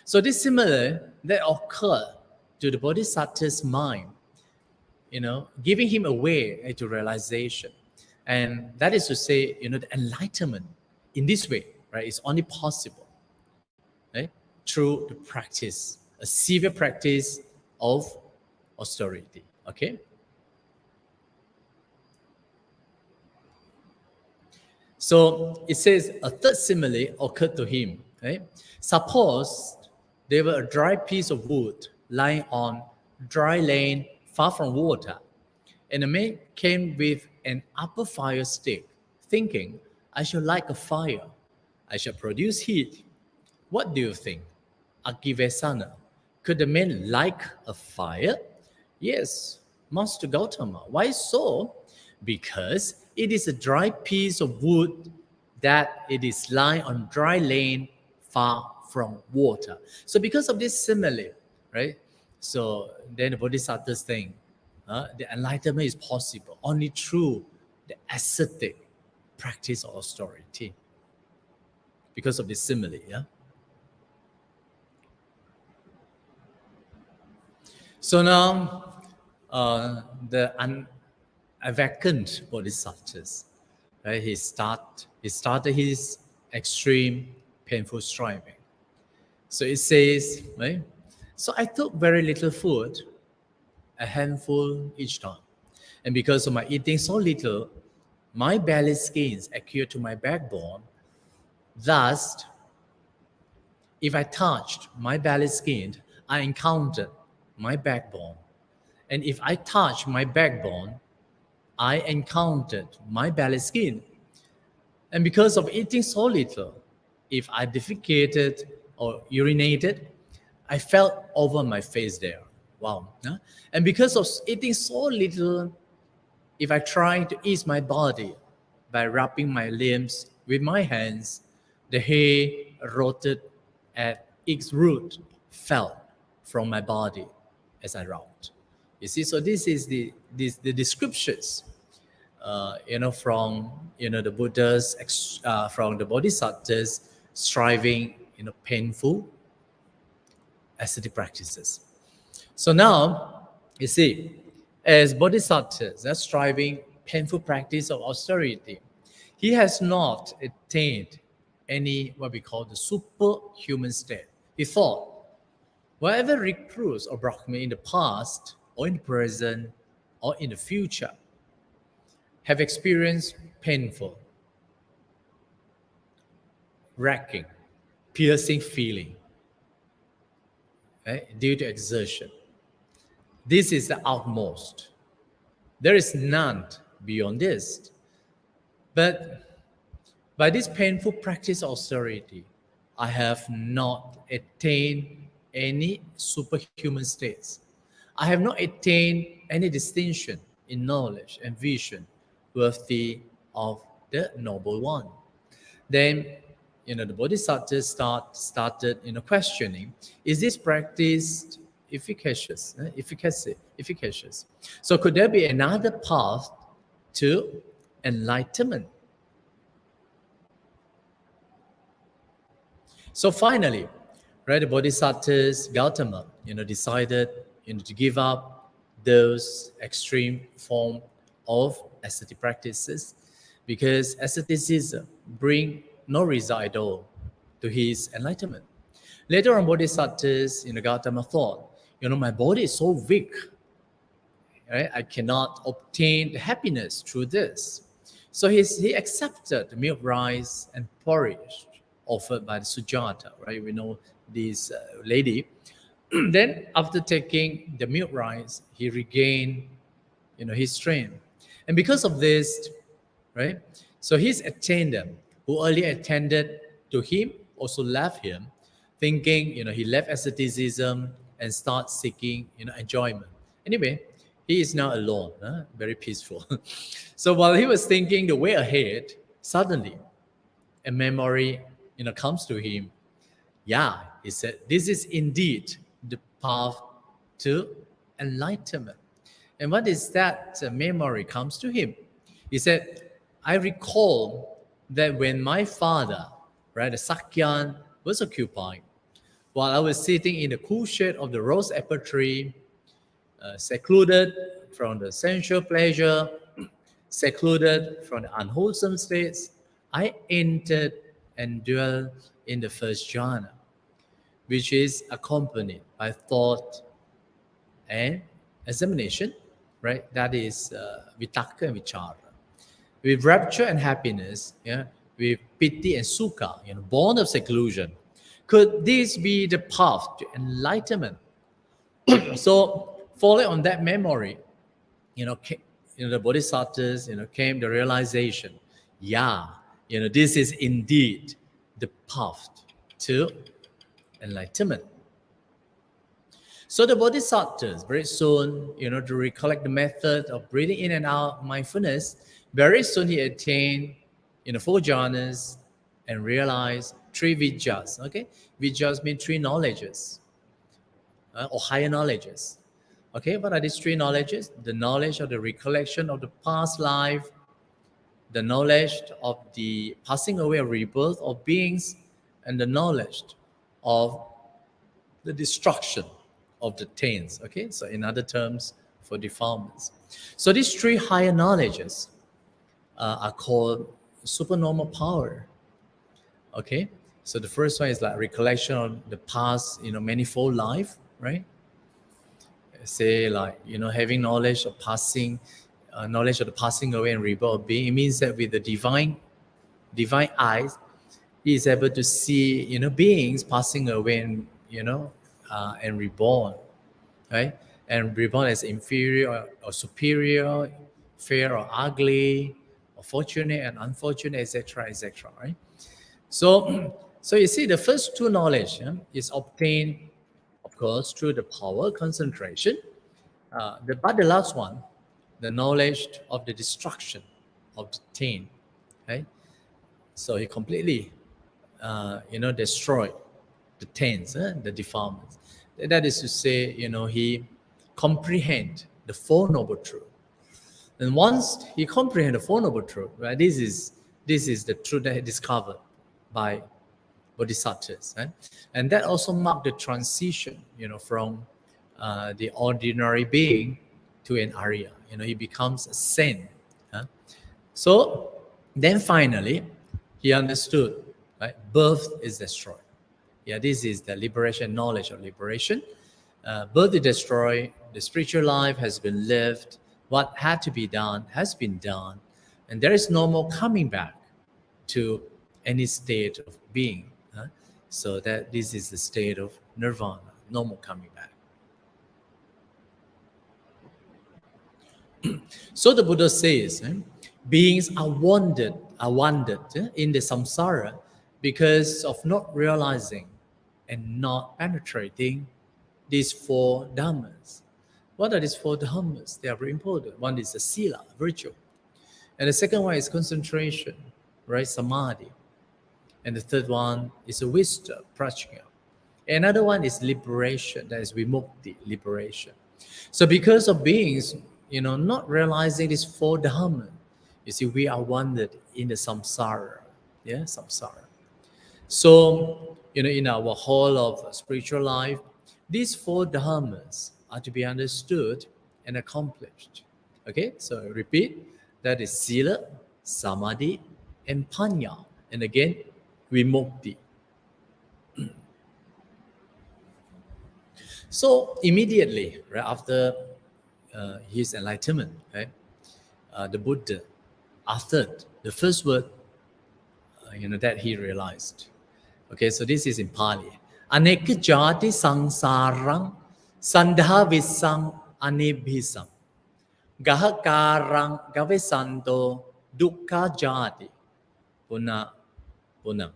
So this similar that occur to the Bodhisattva's mind, giving him a way to realization. And that is to say, the enlightenment in this way, right, is only possible, right, through the practice, a severe practice of austerity. Okay. So it says a third simile occurred to him. Right? Suppose there were a dry piece of wood lying on dry land far from water, and a man came with an upper fire stick, thinking, I shall light a fire, I shall produce heat. What do you think, Vacana? Could the man light a fire? Yes, Master Gautama. Why so? Because it is a dry piece of wood that it is lying on dry land far from water. So because of this simile, right? So then the Bodhisattva's thing, the enlightenment is possible only through the ascetic practice of austerity. Because of this simile, yeah. So now, the vacant Bodhisattvas, right? He started his extreme painful striving. So it says, right? So I took very little food, a handful each time, and because of my eating so little, my belly skins adhered to my backbone. Thus, if I touched my belly skin, I encountered my backbone, and if I touched my backbone, I encountered my belly skin. And because of eating so little, if I defecated or urinated, I fell over my face there. Wow. Huh? And because of eating so little, if I tried to ease my body by rubbing my limbs with my hands, the hair rotted at its root fell from my body as I rubbed. You see, so this is the descriptions, from the Buddha's, from the Bodhisattvas striving, painful ascetic practices. So now, you see, as Bodhisattvas are striving painful practice of austerity, he has not attained any what we call the superhuman state. He thought, whatever recluse or Brahmin in the past or in the present or in the future have experienced painful, racking, piercing feeling, right, due to exertion. This is the utmost. There is none beyond this. But by this painful practice of austerity, I have not attained any superhuman states. I have not attained any distinction in knowledge and vision worthy of the Noble One. Then, the Bodhisattva started, questioning, is this practice efficacious? So could there be another path to enlightenment? So finally, right, the Bodhisattvas, Gautama, decided, to give up those extreme form of ascetic practices because asceticism bring no result at all to his enlightenment. Later on, Bodhisattvas, Gautama thought, my body is so weak, right? I cannot obtain the happiness through this. So he accepted the milk rice and porridge offered by the Sujato, right? We know this lady. Then after taking the milk rice, he regained, his strength. And because of this, right? So his attendant, who earlier attended to him, also left him, thinking, he left asceticism and start seeking, enjoyment. Anyway, he is now alone, very peaceful. So while he was thinking the way ahead, suddenly a memory, comes to him. Yeah, He said, this is indeed the path to enlightenment. And what is that memory comes to him? He said, I recall that when my father, right, the Sakyan, was occupied, while I was sitting in the cool shade of the rose apple tree, secluded from the sensual pleasure, secluded from the unwholesome states, I entered and dwelt in the first jhana, which is accompanied by thought and examination, right? That is vitaka and vichara. With rapture and happiness, yeah, with piti and sukha, born of seclusion. Could this be the path to enlightenment? So, following on that memory, the bodhisattvas, came the realization, this is indeed the path to enlightenment. So the bodhisattvas, very soon, to recollect the method of breathing in and out, mindfulness, very soon he attained, 4 jhanas and realized 3 vidyas. Okay, vidyas mean 3 knowledges or higher knowledges. Okay, what are these 3 knowledges? The knowledge of the recollection of the past life, the knowledge of the passing away or rebirth of beings, and the knowledge of the destruction of the taints. Okay, so in other terms, for defilements. So these 3 higher knowledges are called supernormal power. Okay, so the first one is like recollection of the past, manifold life, right? Say like, having knowledge of passing, knowledge of the passing away and rebirth of being. It means that with the divine eyes, he is able to see, beings passing away and, and reborn, right? And reborn as inferior or superior, fair or ugly, or fortunate and unfortunate, etc., right? So you see, the first 2 knowledge is obtained, of course, through the power concentration. But the last one, the knowledge of the destruction of the taint, right? So he completely, destroyed the taints, the defilements. That is to say, he comprehend the 4 noble truths. And once he comprehend the 4 noble truths, right? This is the truth that he discovered by bodhisattvas, right? And that also marked the transition, from the ordinary being to an Arya. He becomes a saint. So then finally, he understood, right? Birth is destroyed. Yeah, this is the liberation, knowledge of liberation. Birth is destroyed. The spiritual life has been lived. What had to be done has been done. And there is no more coming back to any state of being. So that this is the state of nirvana, no more coming back. So the Buddha says, beings are wandered in the samsara because of not realizing and not penetrating these 4 dhammas. What are these 4 dhammas? They are very important. One is the sila, virtue. And the second one is concentration, right? Samadhi. And the third one is a wisdom, prajna. Another one is liberation, that is vimukti, liberation. So because of beings, not realizing these 4 dhammas, you see, we are wandered in the samsara. Yeah, samsara. So, in our whole of spiritual life, these 4 dhammas are to be understood and accomplished. Okay, so repeat, that is sila, samadhi, and panya. And again, vimukti. So immediately, right after his enlightenment, right, the Buddha uttered the first word, that he realized. Okay, so this is in Pali. Aneka jati sangsarang sandhavisang anibhisam gahakarang gavesanto dukkha jati puna punam.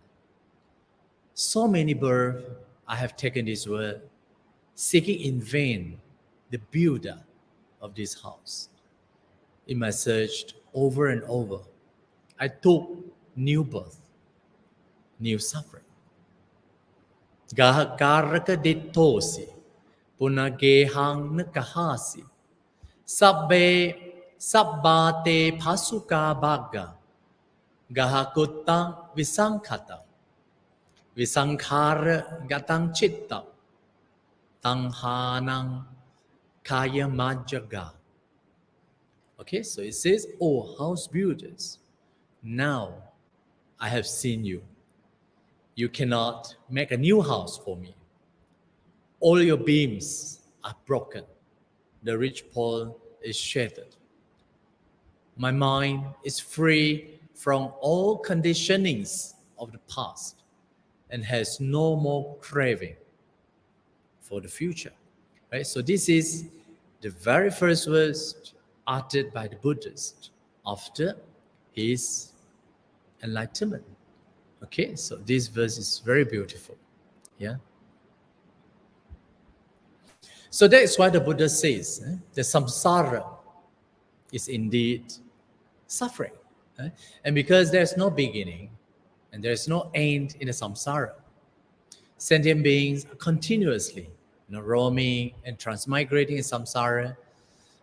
So many births I have taken this word, seeking in vain the builder of this house. In my search over and over, I took new birth, new suffering. Gahakaraka dittosi, punagehang nakahasi, sabbate pasuka baga, gahakutang visankata, visankhara gatang chitta, tanghanang kaya majaga. Okay, so it says, "Oh, house builders, now I have seen you. You cannot make a new house for me. All your beams are broken. The ridge pole is shattered. My mind is free from all conditionings of the past and has no more craving for the future." Right? So this is the very first verse uttered by the Buddhist after his enlightenment. Okay, so this verse is very beautiful. Yeah. So that is why the Buddha says the samsara is indeed suffering. And because there's no beginning and there's no end in the samsara, sentient beings are continuously roaming and transmigrating in samsara.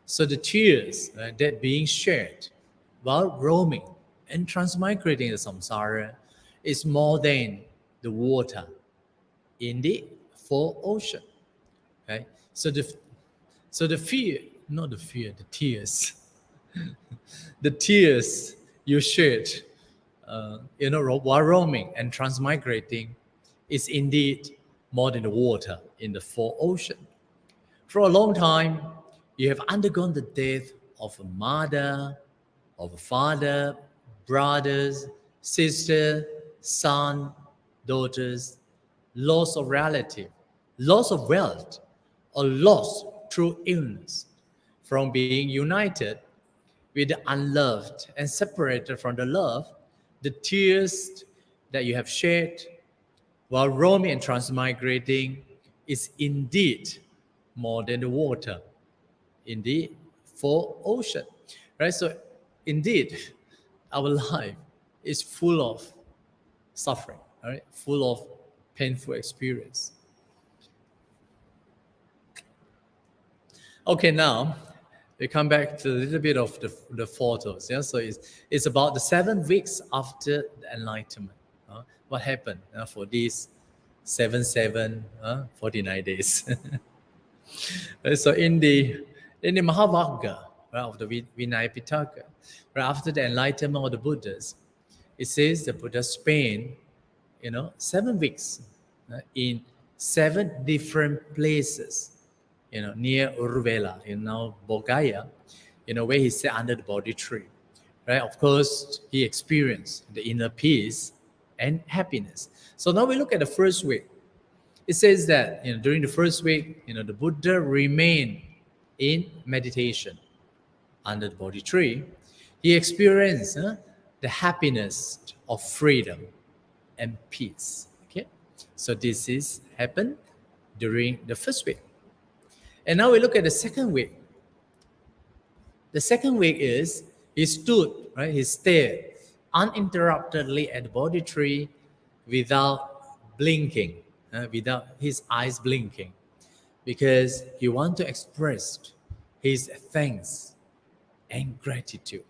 So the tears that being shed while roaming and transmigrating in the samsara is more than the water in the four ocean. Okay? So the fear, not the fear, the tears, the tears you shed, while roaming and transmigrating, is indeed more than the water in the four ocean. For a long time, you have undergone the death of a mother, of a father, brothers, sister, son, daughters, loss of relative, loss of wealth, or loss through illness, from being united with the unloved and separated from the love. The tears that you have shed while roaming and transmigrating is indeed more than the water in the four ocean. Right? So indeed, our life is full of suffering, right? Full of painful experience. Okay, now we come back to a little bit of the photos. Yeah, so it's about the 7 weeks after the Enlightenment. What happened for these 49 days? So in the Mahavagga, right, of the Vinaya Pitaka, right after the Enlightenment of the Buddhas, it says the Buddha spent 7 weeks in 7 different places, near Uruvela, Bogaya, where he sat under the Bodhi tree. Right? Of course, he experienced the inner peace and happiness. So now we look at the first week. It says that during the first week, the Buddha remained in meditation under the Bodhi tree. He experienced the happiness of freedom and peace. Okay, so this is happened during the first week. And now we look at the second week. The second week is he stood, right? He stayed uninterruptedly at the Bodhi tree without blinking, without his eyes blinking, because he wanted to express his thanks and gratitude.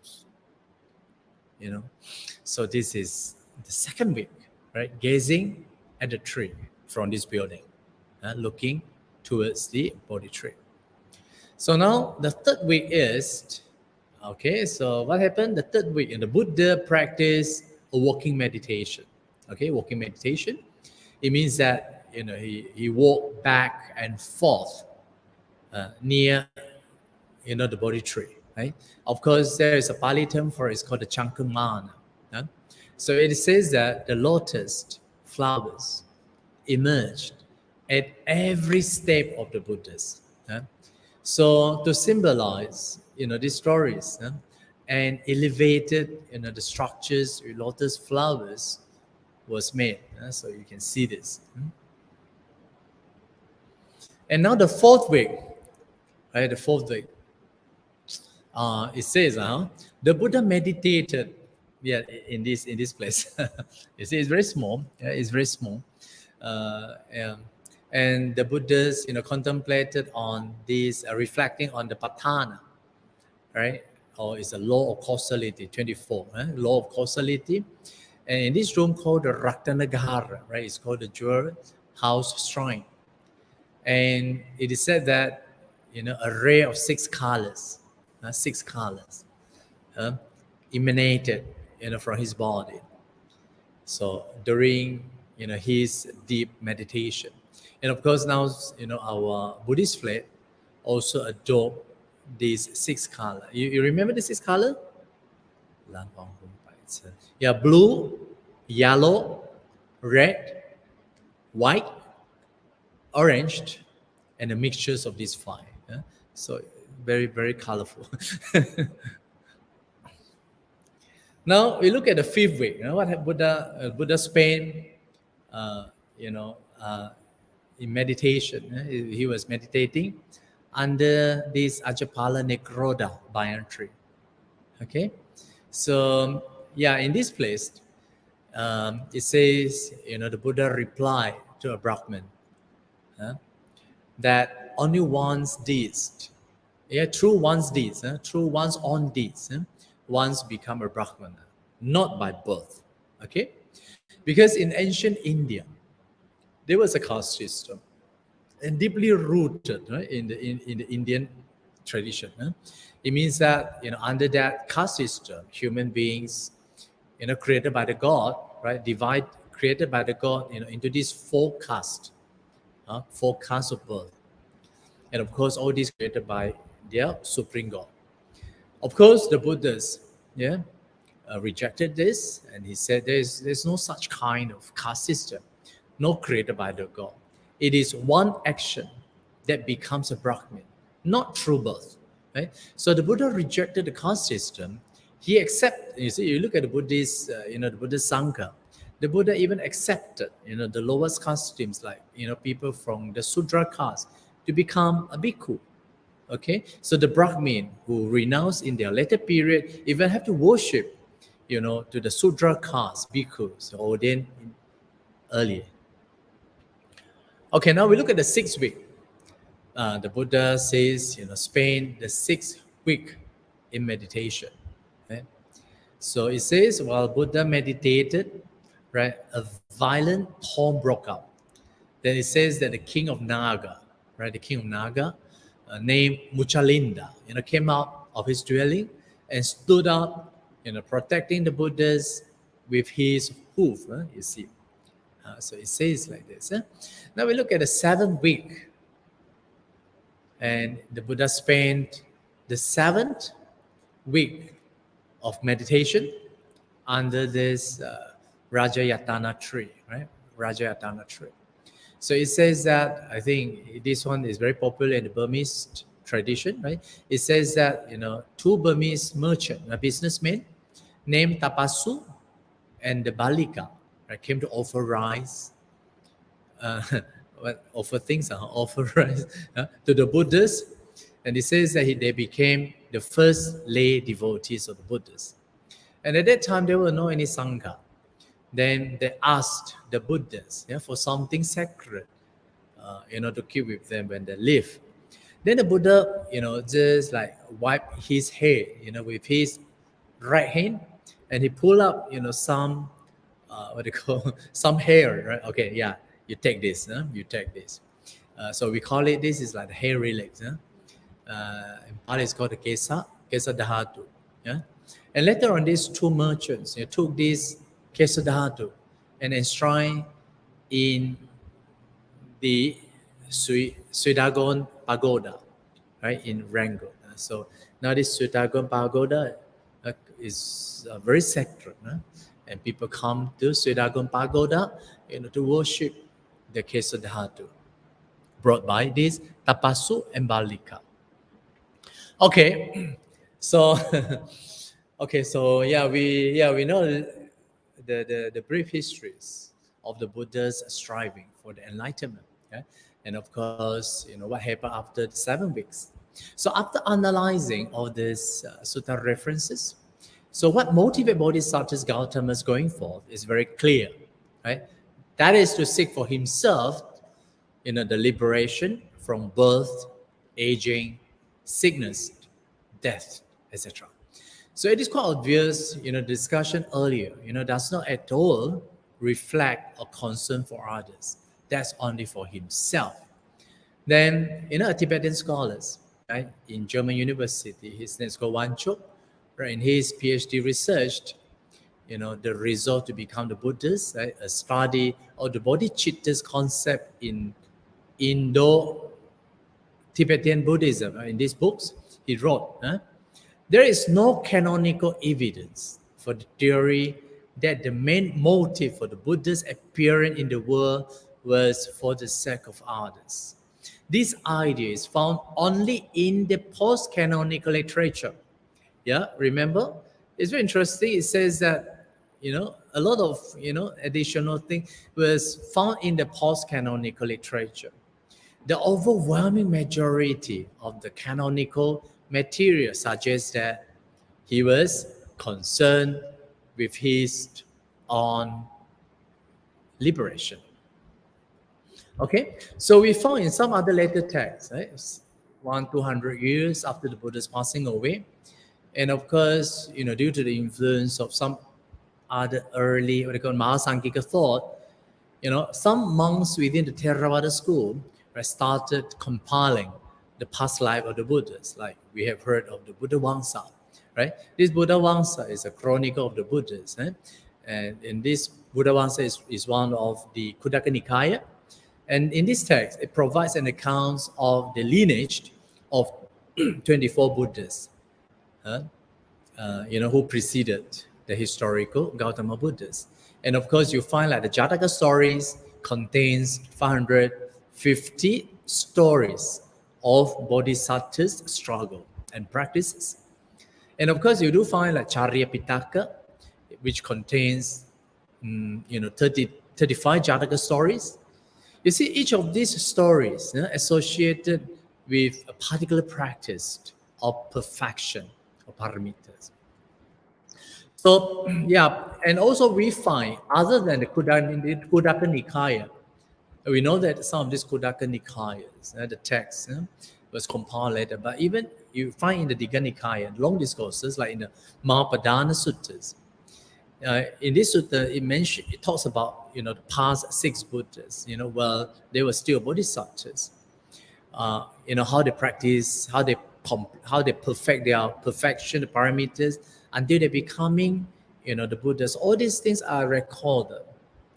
So this is the second week, right? Gazing at the tree from this building, looking towards the Bodhi tree. So now the third week is, okay, so what happened? The third week, the Buddha practiced a walking meditation. Okay, walking meditation. It means that, he walked back and forth near, the Bodhi tree, right? Of course, there is a Pali term for it. It's called the Chankamana. So it says that the lotus flowers emerged at every step of the Buddhas. So to symbolize, these stories and elevated, the structures with lotus flowers was made. So you can see this. And now the fourth week, right? The fourth week, it says, the Buddha meditated. Yeah, in this place. You see, it's very small. Yeah, it's very small. um, and the Buddhas, contemplated on this, reflecting on the patthana, right? Or it's a law of causality, 24, law of causality. And in this room called the Ratanagara, right? It's called the Jewel House Shrine. And it is said that, a ray of 6 colors, emanated, from his body. So during, his deep meditation. And of course now, our Buddhist faith also adopt these 6 color. You remember the 6 color? Yeah, blue, yellow, red, white, orange, and the mixtures of these 5. So very, very colorful. Now we look at the 5th week. What Buddha spent, in meditation. He was meditating under this Ajapala Nekroda banyan tree. Okay, so in this place, it says, the Buddha replied to a Brahmin that only one's deeds, through one's deeds, through one's own deeds, one's become a Brahmana, not by birth. Okay, because in ancient India, there was a caste system, and deeply rooted, right, in the Indian tradition. It means that, under that caste system, human beings, created by the God, right, created by the God, into these 4 castes, 4 castes of birth, and of course all these created by their supreme God. Of course, the Buddhas, rejected this, and he said there's no such kind of caste system, no created by the God. It is one action that becomes a Brahmin, not through birth. Right? So the Buddha rejected the caste system. He accepted. You see, you look at the Buddhist, the Buddhist Sangha. The Buddha even accepted, the lowest caste systems, like, people from the Sudra caste, to become a bhikkhu. Okay, so the Brahmin who renounced in their later period even have to worship, to the Sudra caste bhikkhus ordained earlier. Okay, now we look at the 6th week. The Buddha says, spend the 6th week in meditation. Right? So it says, while Buddha meditated, right, a violent storm broke out. Then it says that the king of Naga, named Muchalinda, came out of his dwelling and stood up, protecting the Buddhas with his hoof. You see. So it says like this. Now we look at the 7th week. And the Buddha spent the 7th week of meditation under this Rajayatana tree, right? Rajayatana tree. So it says that, I think this one is very popular in the Burmese tradition, right? It says that, 2 Burmese merchants, businessmen, named Tapasu and the Balika, right, came to offer rice, offer rice to the Buddhas. And it says that they became the first lay devotees of the Buddhas. And at that time, there were no any Sangha. Then they asked the Buddhas for something sacred, to keep with them when they live. Then the Buddha, just like wiped his head, with his right hand, and he pulled up, some, some hair, right? Okay, yeah, you take this, you take this. So we call it, this is like the hair relax. In Pali, it's called the Kesa Dhatu. Yeah? And later on, these 2 merchants took this Kesa Dhatu and enshrined in the Sudagon Pagoda, right, in Rangoon. So now this Sudagon Pagoda is very sacred. And people come to Sudagon Pagoda to worship the Kesa Dhatu brought by this Tapasu and Balika. Okay, so we know the brief histories of the Buddha's striving for the enlightenment, and of course, what happened after the 7 weeks. So after analyzing all these sutta references, so what motivated Bodhisattvas Gautama's going forth is very clear, right? That is to seek for himself, the liberation from birth, aging, sickness, death, etc. So it is quite obvious, discussion earlier, does not at all reflect a concern for others. That's only for himself. Then, a Tibetan scholars, right, in German university, his name is Wanchuk, right, in his PhD researched, the resolve to become the Buddhist, right, a study of the bodhicitta's concept in Indo-Tibetan Buddhism. Right? In these books, he wrote, there is no canonical evidence for the theory that the main motive for the Buddha's appearance in the world was for the sake of others. This idea is found only in the post-canonical literature. Yeah, remember? It's very interesting. It says that, a lot of, additional things was found in the post-canonical literature. The overwhelming majority of the canonical material suggests that he was concerned with his own liberation. Okay, so we found in some other later texts, right, 200 years after the Buddha's passing away, and of course, due to the influence of some other early, what they call Mahasanghika thought, some monks within the Theravada school started compiling the past life of the Buddhas, like we have heard of the Buddha Wangsa, right? This Buddha Wangsa is a chronicle of the Buddhas, and in this Buddha Wangsa is one of the Khuddaka Nikaya, and in this text it provides an account of the lineage of 24 Buddhas, who preceded the historical Gautama Buddhas. And of course, you find like the Jataka stories contains 550 stories of bodhisattvas' struggle and practices. And of course, you do find like Charya Pitaka, which contains 35 Jataka stories. You see, each of these stories associated with a particular practice of perfection or paramitas. So, yeah, and also we find, other than the Khuddaka Nikaya, we know that some of these Khuddaka Nikayas, the text was compiled later, but even you find in the Digha Nikaya, long discourses, like in the Mahapadana Suttas, in this sutta, it talks about, the past 6 Buddhas, well, they were still bodhisattvas, how they practice, how they perfect their perfection, the parameters, until they're becoming, the Buddhas. All these things are recorded,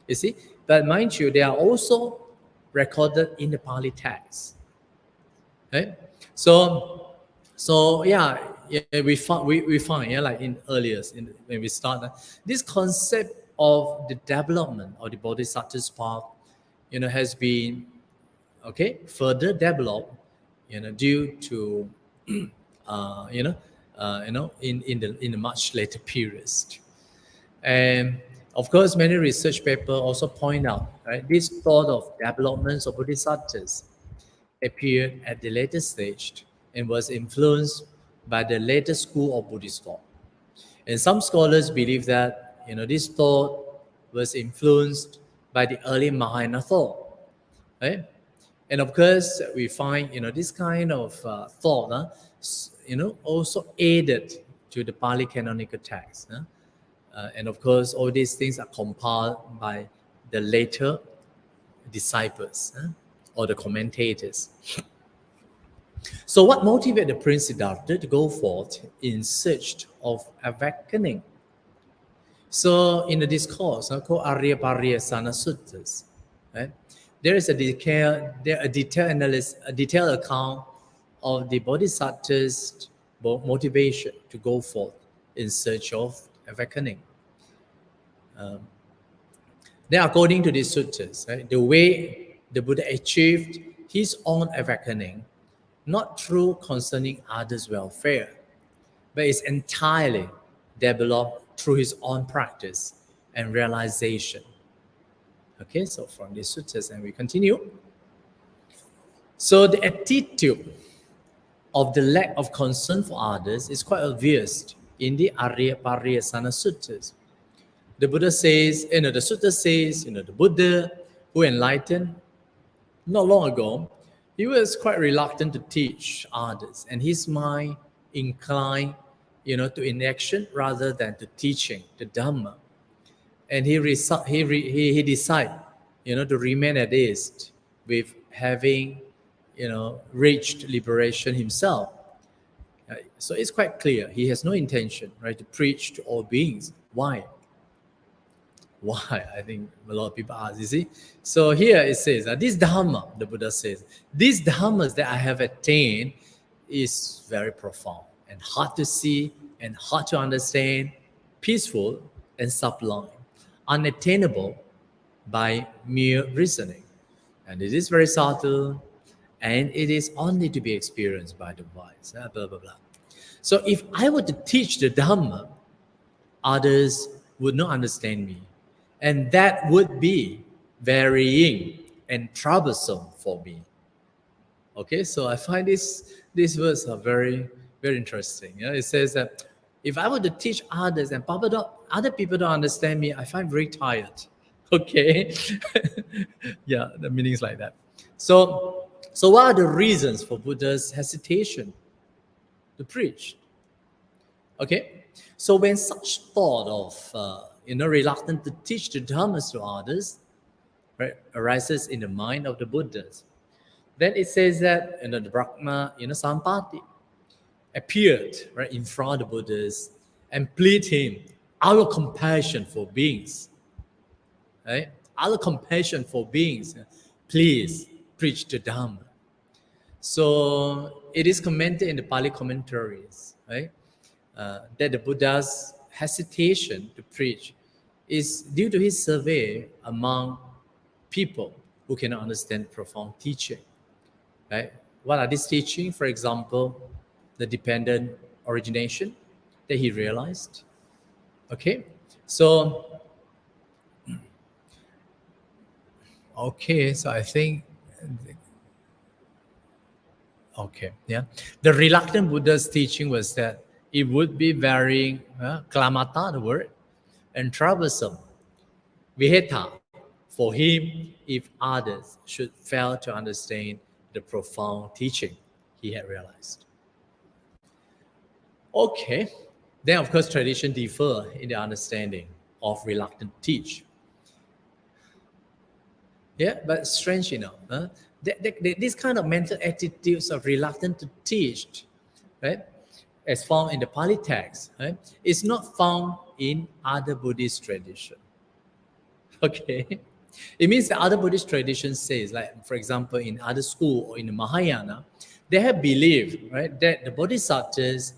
you see. But mind you, they are also recorded in the Pali text. Right? So yeah, we find like in earliest, when we start, this concept of the development of the Bodhisattva's path, has been further developed, due to in the much later periods. And of course, many research papers also point out, right, this thought of developments of bodhisattvas appeared at the later stage and was influenced by the later school of Buddhist thought. And some scholars believe that, this thought was influenced by the early Mahayana thought, right? And of course, we find, this kind of thought, also aided to the Pali canonical text. And of course, all these things are compiled by the later disciples or the commentators. So what motivated Prince Siddhartha to go forth in search of awakening? So in the discourse called Arya Pariyasana Suttas, right, there is a detailed account of the Bodhisattva's motivation to go forth in search of awakening. Then according to these suttas, right, the way the Buddha achieved his own awakening, not through concerning others' welfare, but is entirely developed through his own practice and realization. Okay, so from these suttas, and we continue. So the attitude of the lack of concern for others is quite obvious in the Arya Pariyasana Suttas. the Buddha says, the Sutta says, the Buddha who enlightened not long ago, he was quite reluctant to teach others, and his mind inclined, to inaction rather than to teaching the Dhamma. And he decided, to remain at ease with having, reached liberation himself. So it's quite clear he has no intention, right, to preach to all beings. Why? I think a lot of people ask, you see. So here it says, this Dhamma, the Buddha says, these Dhammas that I have attained is very profound and hard to see and hard to understand, peaceful and sublime, unattainable by mere reasoning. And it is very subtle, and it is only to be experienced by the wise, blah, blah, blah. So if I were to teach the Dhamma, others would not understand me. And that would be varying and troublesome for me. Okay, so I find these words are very, very interesting. It says that if I were to teach others and other people don't understand me, I find very tired. Okay, yeah, the meaning is like that. So what are the reasons for Buddha's hesitation to preach? Okay, so when such thought of reluctant to teach the Dhammas to others, right, arises in the mind of the Buddhas, then it says that the Brahma, Sampati, appeared right in front of the Buddhas and plead him, our compassion for beings, right? Our compassion for beings, please preach the Dhamma. So it is commented in the Pali commentaries, right, that the Buddha's hesitation to preach is due to his survey among people who cannot understand profound teaching. Right? What are these teaching? For example, the dependent origination that he realized. Okay, so I think the reluctant Buddha's teaching was that it would be very klamata, the word, and troublesome, viheta, for him if others should fail to understand the profound teaching he had realized. Okay, then of course tradition differ in the understanding of reluctant teach. Yeah, but strange enough, this kind of mental attitudes of reluctant to teach, right, as found in the Pali text, right, is not found in other Buddhist tradition. Okay, it means that other Buddhist tradition says, like for example, in other school or in the Mahayana, they have believed, right, that the Bodhisattvas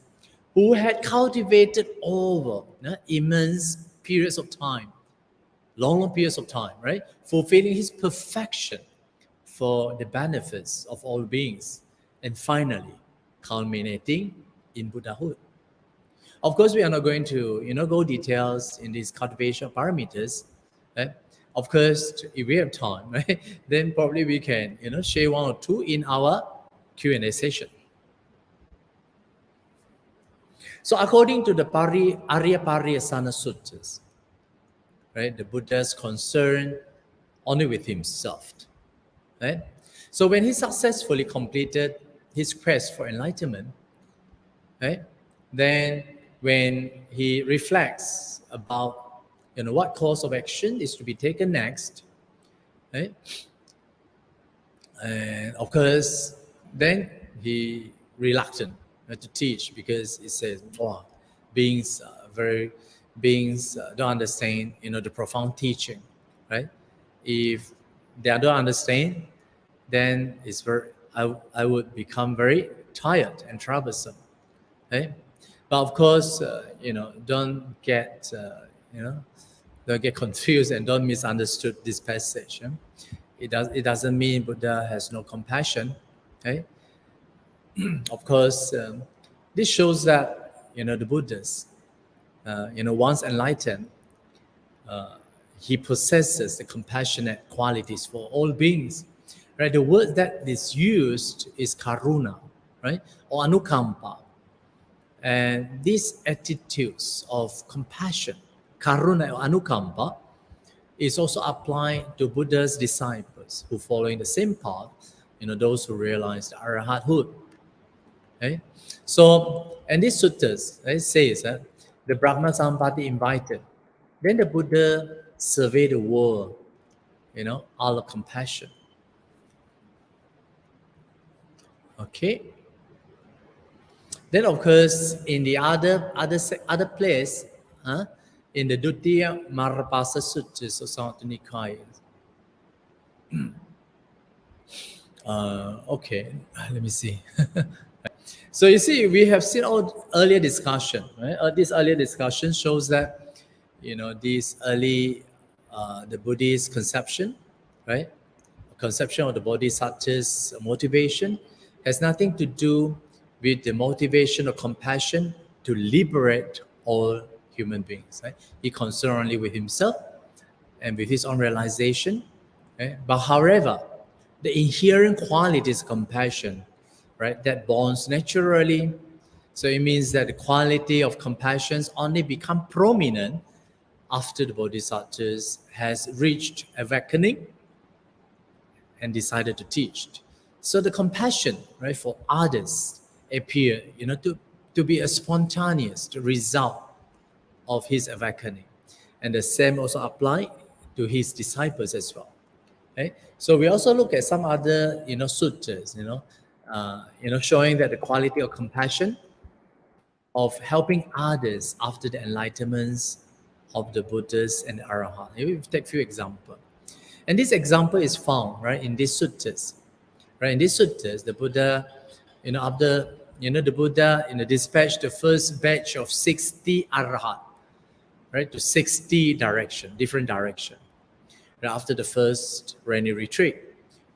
who had cultivated over immense periods of time, long periods of time, right, fulfilling his perfection for the benefits of all beings, and finally culminating in Buddhahood. Of course, we are not going to, go details in these cultivation parameters. Right? Of course, if we have time, right, then probably we can, share one or two in our Q&A session. So, according to the Arya Pariyasana Suttas, right, the Buddha's concerned only with himself, right? So, when he successfully completed his quest for enlightenment, right, then when he reflects about what course of action is to be taken next, right, and of course then he reluctant to teach because it says, beings don't understand the profound teaching, right? If they don't understand, then it's I would become very tired and troublesome, right? But of course, don't get confused and don't misunderstood this passage. It doesn't mean Buddha has no compassion, right? Of course, this shows that the Buddhas, once enlightened, he possesses the compassionate qualities for all beings. Right? The word that is used is karuna, right, or anukampa. And these attitudes of compassion, karuna or anukampa is also applied to Buddha's disciples who following the same path, those who realize the arahathood. Okay? So, and these suttas, it says that the Brahma Sampati invited. Then the Buddha surveyed the world, all of compassion. Okay. Then, of course, in the other place, in the Dutiya Marapasa Suttas of Sanatana Nikaya. Okay, let me see. So you see, we have seen all earlier discussion, right? This earlier discussion shows that, this early, the Buddhist conception, right? Conception of the Bodhisattva's motivation has nothing to do with the motivation of compassion to liberate all human beings, right? He concerned only with himself and with his own realization, right? But however, the inherent qualities of compassion, right, that bonds naturally. So it means that the quality of compassion only become prominent after the Bodhisattvas has reached awakening and decided to teach. So the compassion, right, for others appear, to be a spontaneous result of his awakening. And the same also apply to his disciples as well. Okay? So we also look at some other, suttas, showing that the quality of compassion of helping others after the enlightenments of the Buddhas and the Arahant. We take a few examples. And this example is found, right, in these suttas. Right, in these suttas, the Buddha, after, the Buddha, dispatched the first batch of 60 Arahant, right, to 60 different direction. After the first rainy retreat,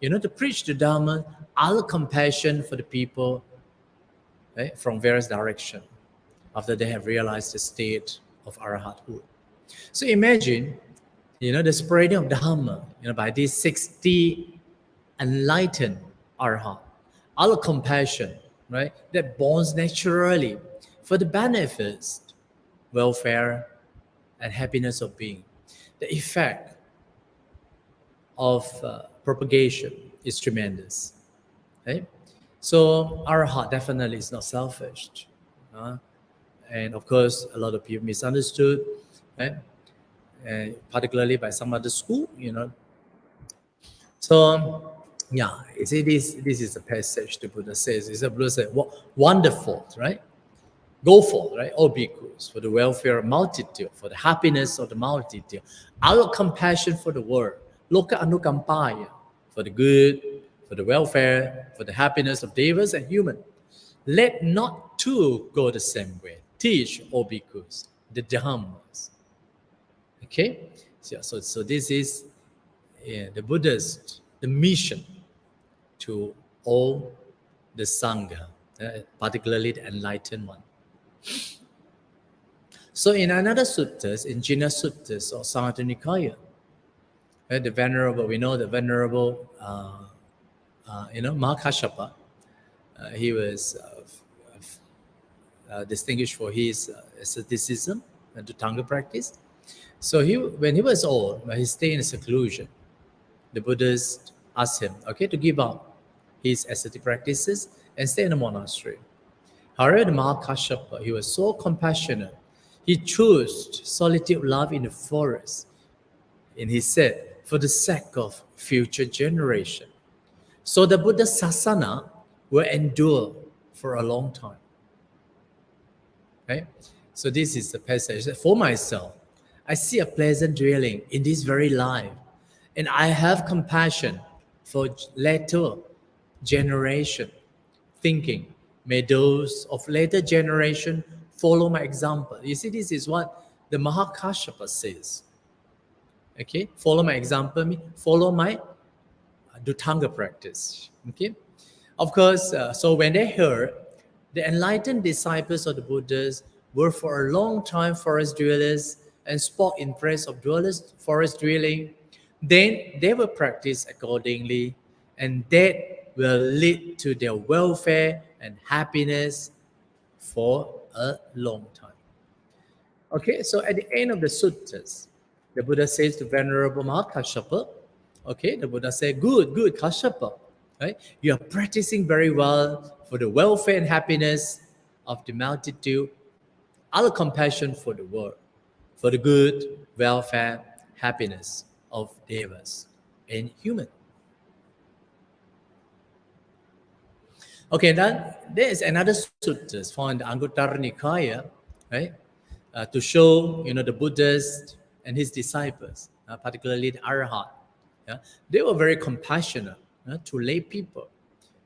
to preach the Dhamma, all compassion for the people, right, from various directions, after they have realized the state of arahathood. So imagine, the spreading of Dhamma, by these 60 enlightened arahat, all compassion, right, that bonds naturally for the benefits, welfare, and happiness of being. The effect of propagation is tremendous. Right? So arahat definitely is not selfish. And of course, a lot of people misunderstood, right? And particularly by some other school, So, yeah, you see, this is a passage the Buddha says. It's a Buddha says, wonderful, right? Go forth, right? All bhikkhus, for the welfare of multitude, for the happiness of the multitude. Our compassion for the world. Loka anukampaya, for the good, for the welfare, for the happiness of devas and human. Let not two go the same way. Teach, O bhikkhus, the Dhammas. Okay? So this is the Buddha's the mission to all the Sangha, particularly the enlightened one. So in another suttas, in Jina Suttas or Sanatana Nikaya, the venerable, we know the venerable, Mahakashapa, he was distinguished for his asceticism and Dhutanga practice. So when he was old, when he stayed in seclusion, the Buddhists asked him, to give up his ascetic practices and stay in a monastery. However, the Mahakashapa, he was so compassionate. He chose solitude love in the forest. And he said, for the sake of future generation. So the Buddha Sasana will endure for a long time. Okay? So this is the passage. For myself, I see a pleasant dwelling in this very life. And I have compassion for later generation, thinking, may those of later generation follow my example. You see, this is what the Mahakashapa says. Okay, follow my example, follow my Dhutanga practice. Okay, of course, so when they heard the enlightened disciples of the Buddhas were for a long time forest dwellers and spoke in praise of dwellers, forest dwelling, then they will practice accordingly, and that will lead to their welfare and happiness for a long time. Okay, so at the end of the suttas, the Buddha says to Venerable Mahakashyapa, okay, the Buddha said, good, Kashyapa, right? You are practicing very well for the welfare and happiness of the multitude, our compassion for the world, for the good, welfare, happiness of devas and human. Okay, then there is another suttas found in the Anguttara Nikaya, right? To show, the Buddhist and his disciples, particularly the Arhat, yeah, they were very compassionate to lay people.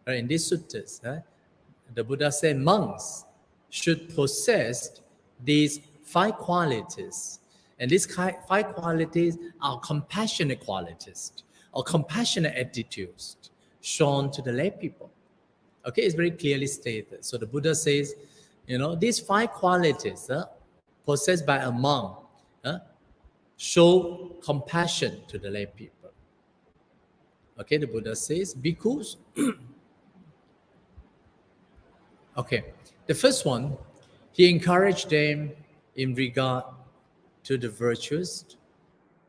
Right? In these suttas, the Buddha said monks should possess these 5 qualities. And these 5 qualities are compassionate qualities or compassionate attitudes shown to the lay people. Okay, it's very clearly stated. So the Buddha says, these 5 qualities possessed by a monk show compassion to the lay people. Okay, the Buddha says, bhikkhus. Okay, the first one, he encouraged them in regard to the virtuous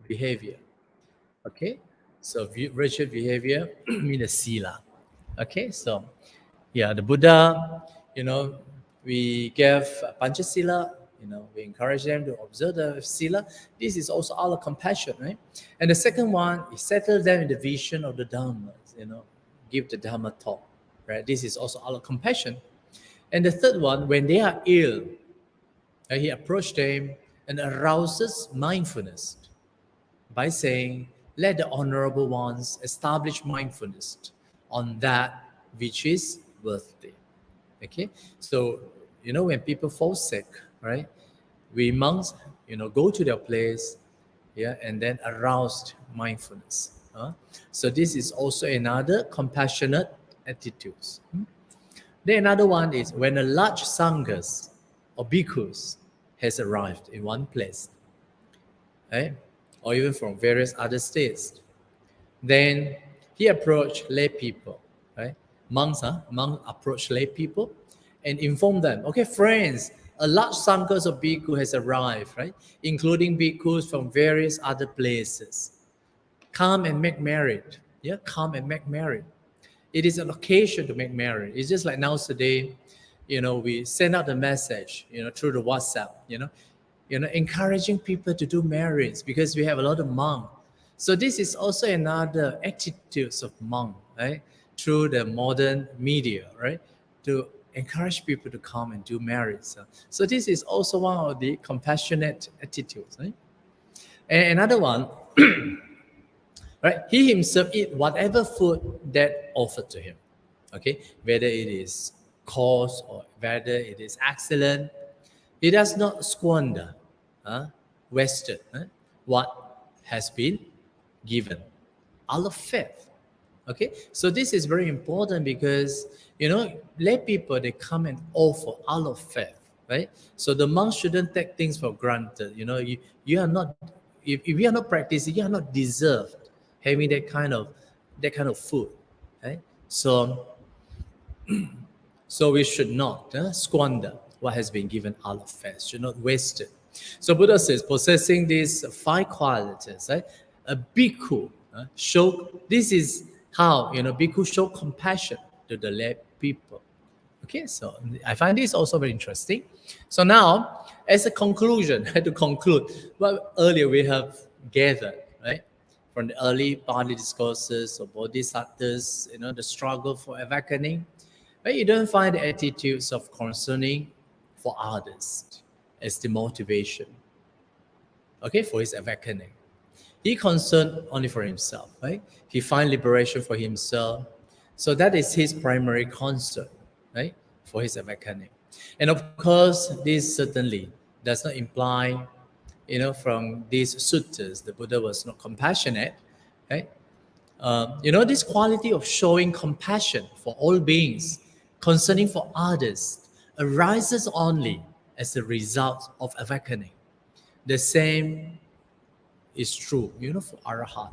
behavior. Okay, so virtuous behavior means the sila. Okay, so yeah, the Buddha, we gave Panchasila, we encourage them to observe the sila. This is also our compassion, right? And the second one, he settled them in the vision of the Dhamma, give the Dhamma talk, right? This is also our compassion. And the third one, when they are ill, he approached them and arouses mindfulness by saying, let the honorable ones establish mindfulness on that which is worthy. Okay, so when people fall sick, right, we monks go to their place, and then aroused mindfulness. So this is also another compassionate attitudes. Then another one is when a large sanghas or bhikkhus has arrived in one place, right, or even from various other states, then he approached lay people, right? Monks approach lay people and inform them, okay, friends, a large sanghas of bhikkhu has arrived, right? Including bhikkhus from various other places. Come and make merry. Yeah, come and make merry. It is an occasion to make merry. It's just like nowadays, we send out the message, through the WhatsApp, encouraging people to do merries because we have a lot of monks. So this is also another attitudes of monk, right? Through the modern media, right? To encourage people to come and do merries. So this is also one of the compassionate attitudes, right? And another one, right? He himself eat whatever food that offered to him, okay? Whether it is coarse or whether it is excellent, he does not squander, wasted what has been given out of faith. Okay, so this is very important because lay people, they come and offer out of faith, right? So the monks shouldn't take things for granted. You are not, if you are not practicing, you are not deserved having that kind of food, right? So we should not squander what has been given out of faith, should not waste it. So Buddha says, possessing these 5 qualities, right? A bhikkhu this is how bhikkhu show compassion to the lay people. Okay, so I find this also very interesting. So now, as a conclusion, to conclude what earlier we have gathered, right, from the early Pali discourses of bodhisattvas, the struggle for awakening, right? You don't find the attitudes of concerning for others as the motivation, okay, for his awakening. He concerned only for himself, right? He find liberation for himself. So that is his primary concern, right, for his awakening. And of course, this certainly does not imply, from these suttas, the Buddha was not compassionate, right? This quality of showing compassion for all beings, concerning for others, arises only as a result of awakening. The same is true, for Arhat.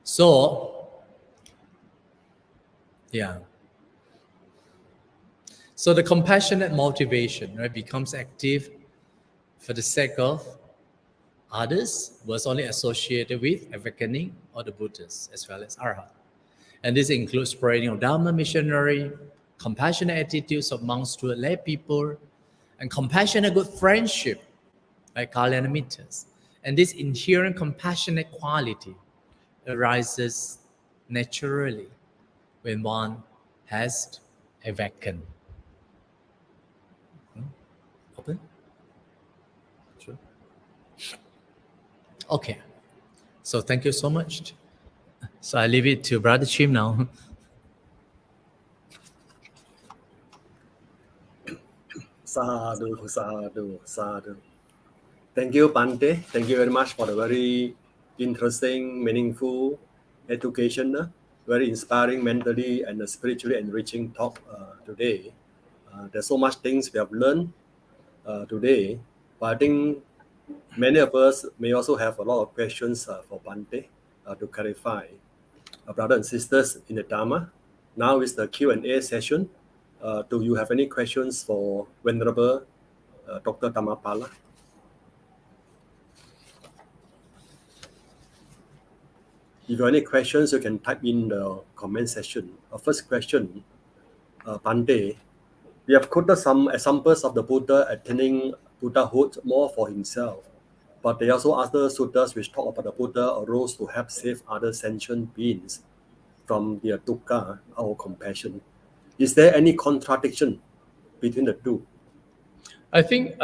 So So the compassionate motivation, right, becomes active for the sake of others, was only associated with awakening or the Buddhas as well as Arhat. And this includes spreading of Dhamma missionary, compassionate attitudes of monks to lay people, and compassionate good friendship, like Kalyana Mittas. And this inherent compassionate quality arises naturally when one has awakened. Open? Sure. Okay. So thank you so much. So I leave it to Brother Chim now. Sadhu, sadhu, sadhu. Thank you, Bante. Thank you very much for the very interesting, meaningful, educational, very inspiring mentally and spiritually enriching talk today. There's so much things we have learned today, but I think many of us may also have a lot of questions for Bante to clarify. Brothers and sisters in the Dhamma, now is the Q&A session. Do you have any questions for Venerable Dr. Dhammapala? If you have any questions, you can type in the comment section. First question, Bante, we have quoted some examples of the Buddha attaining Buddhahood more for himself, but there are also other suttas which talk about the Buddha arose to help save other sentient beings from their dukkha, our compassion. Is there any contradiction between the two? I think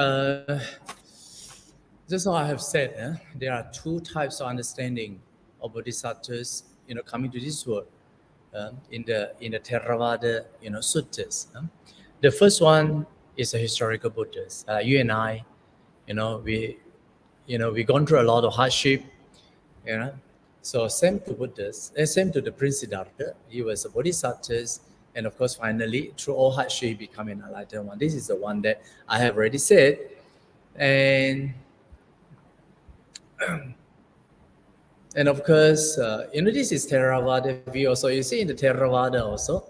just how I have said, there are two types of understanding of bodhisattvas, coming to this world in the Theravada, suttas. The first one is the historical Buddhas. You and I, we gone through a lot of hardship, So same to Buddhas, same to the Prince Siddhartha. He was a bodhisattva, and of course, finally, through all hardship, he became an enlightened one. This is the one that I have already said, and of course, this is Theravada view also. You see in the Theravada also,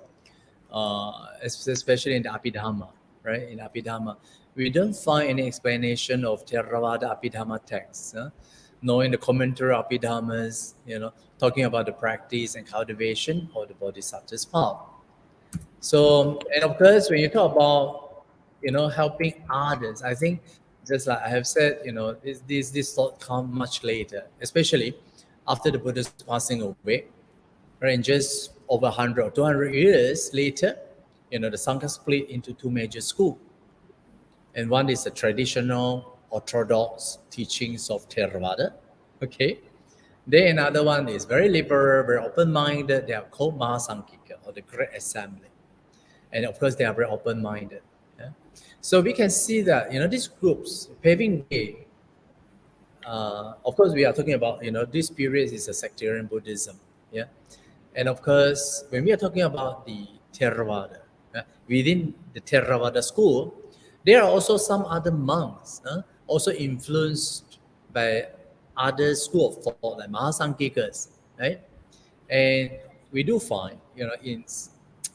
especially in the Abhidhamma, right? In Abhidhamma, we don't find any explanation of Theravada Abhidhamma texts. Nor in the commentary of Abhidhammas, talking about the practice and cultivation of the bodhisattva's path. So, and of course, when you talk about, helping others, I think, just like I have said, this thought come much later, especially after the Buddha's passing away, right? And just over 100 or 200 years later, the Sangha split into two major schools. And one is the traditional orthodox teachings of Theravada, okay? Then another one is very liberal, very open-minded. They are called Mahasankika, or the Great Assembly. And of course, they are very open-minded. Yeah? So we can see that, these groups paving way. Of course, we are talking about, this period is a sectarian Buddhism. Yeah. And of course, when we are talking about the Theravada, within the Theravada school, there are also some other monks, also influenced by other school of thought, like Mahasankikas, right? And we do find, in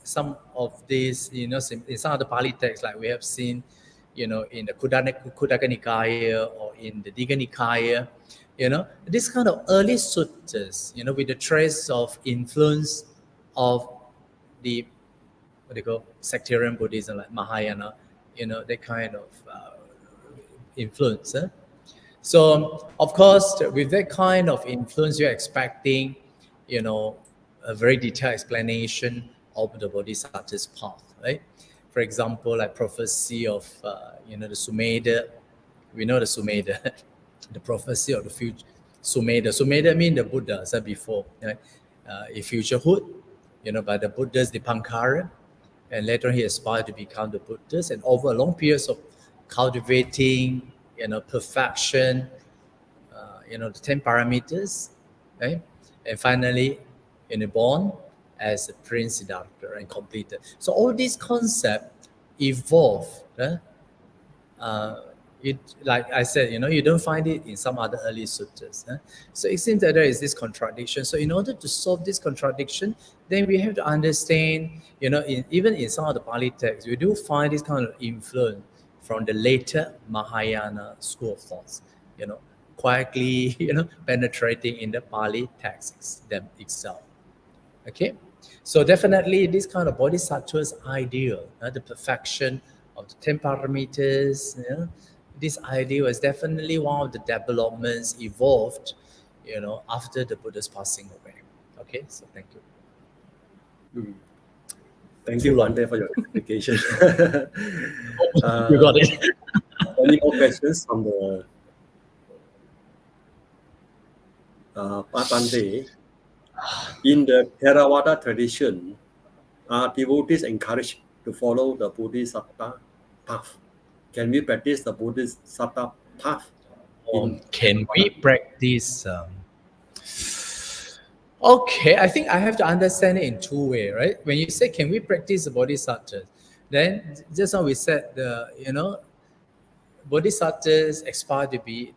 some of these, in some of the Pali texts, like we have seen, in the Khuddaka Nikaya or in the Digha Nikaya, this kind of early suttas, with the trace of influence of the, what they call sectarian Buddhism, like Mahayana, that kind of influence. So, of course, with that kind of influence, you're expecting, a very detailed explanation of the Bodhisattva's path, right? For example, like prophecy of, the Sumedha. We know the Sumedha, the prophecy of the future. Sumedha. Sumedha means the Buddha, as said before, right? In futurehood, by the Buddhas, the Pankara, and later he aspired to become the Buddhas, and over a long periods of cultivating, perfection, the 10 parameters, right? And finally, born as a Prince Siddhartha and completed. So all these concepts evolve, it, like I said, you don't find it in some other early suttas. So it seems that there is this contradiction. So in order to solve this contradiction, then we have to understand, even in some of the Pali texts, we do find this kind of influence from the later Mahayana school of thoughts, quietly, penetrating in the Pali texts them itself. Okay, so definitely this kind of bodhisattva's ideal, the perfection of the 10 parameters, this idea was definitely one of the developments evolved, after the Buddha's passing away. Okay, so thank you. Thank you, Bante, for your explication. You got it. Any more questions from the Bante? In the Theravada tradition, are devotees encouraged to follow the Bodhisattva path? Can we practice the Bodhisattva path? Can we practice? Okay, I think I have to understand it in two ways, right? When you say, can we practice the bodhisattvas? Then just now we said bodhisattvas aspire to be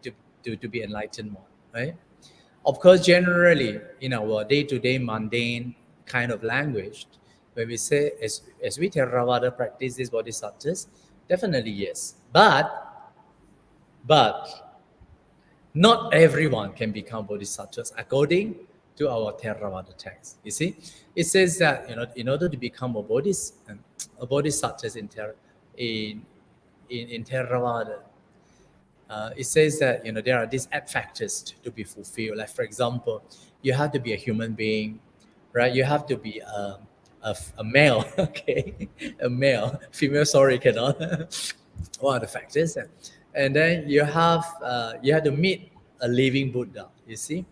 enlightened more, right? Of course, generally in our day-to-day mundane kind of language, when we say as we Theravada practice these bodhisattvas, definitely yes. But not everyone can become bodhisattvas according to our Theravada text. You see, it says that in order to become a bodhisattva in Theravada, it says that there are these 8 factors to be fulfilled. Like for example, you have to be a human being, right? You have to be a male, okay, a male. Female, sorry, cannot. One of the factors, and then you have to meet a living Buddha. You see,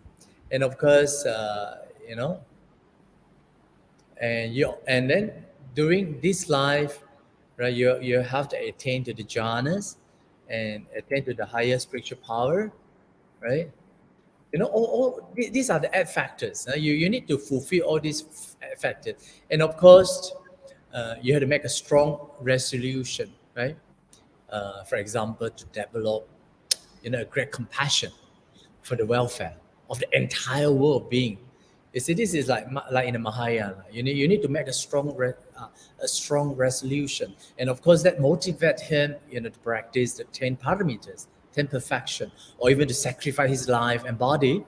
and of course, and then during this life, right, you have to attain to the jhanas and attain to the higher spiritual power, right? All these are the 8 factors. You need to fulfill all these factors, and of course, you have to make a strong resolution, right? For example, to develop, a great compassion for the welfare of the entire world being. You see, this is like in the Mahayana. You need to make a strong resolution, and of course that motivates him, to practice the 10 parameters, 10 perfection, or even to sacrifice his life and body,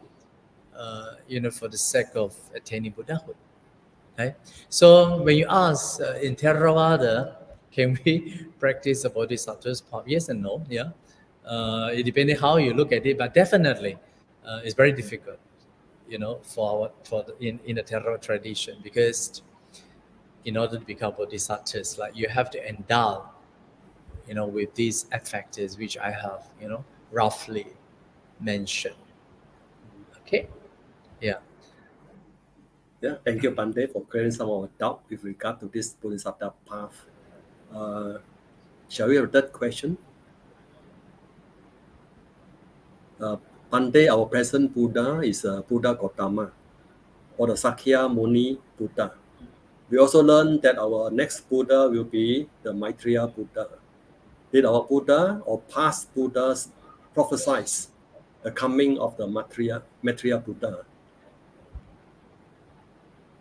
for the sake of attaining Buddhahood. Right? So when you ask in Theravada, can we practice the bodhisattva's path? Yes and no. Yeah, it depends how you look at it, but definitely it's very difficult. In the Theravada tradition, because in order to become bodhisattvas, like you have to endow, with these 8 factors which I have, roughly mentioned. Okay. Yeah. Yeah, thank you, Bante, for clearing some of our doubt with regard to this Bodhisattva path. Shall we have a third question? Bante, our present Buddha is Buddha Gautama, or the Sakya Muni Buddha. We also learned that our next Buddha will be the Maitreya Buddha. Did our Buddha or past Buddhas prophesize the coming of the Maitreya Buddha?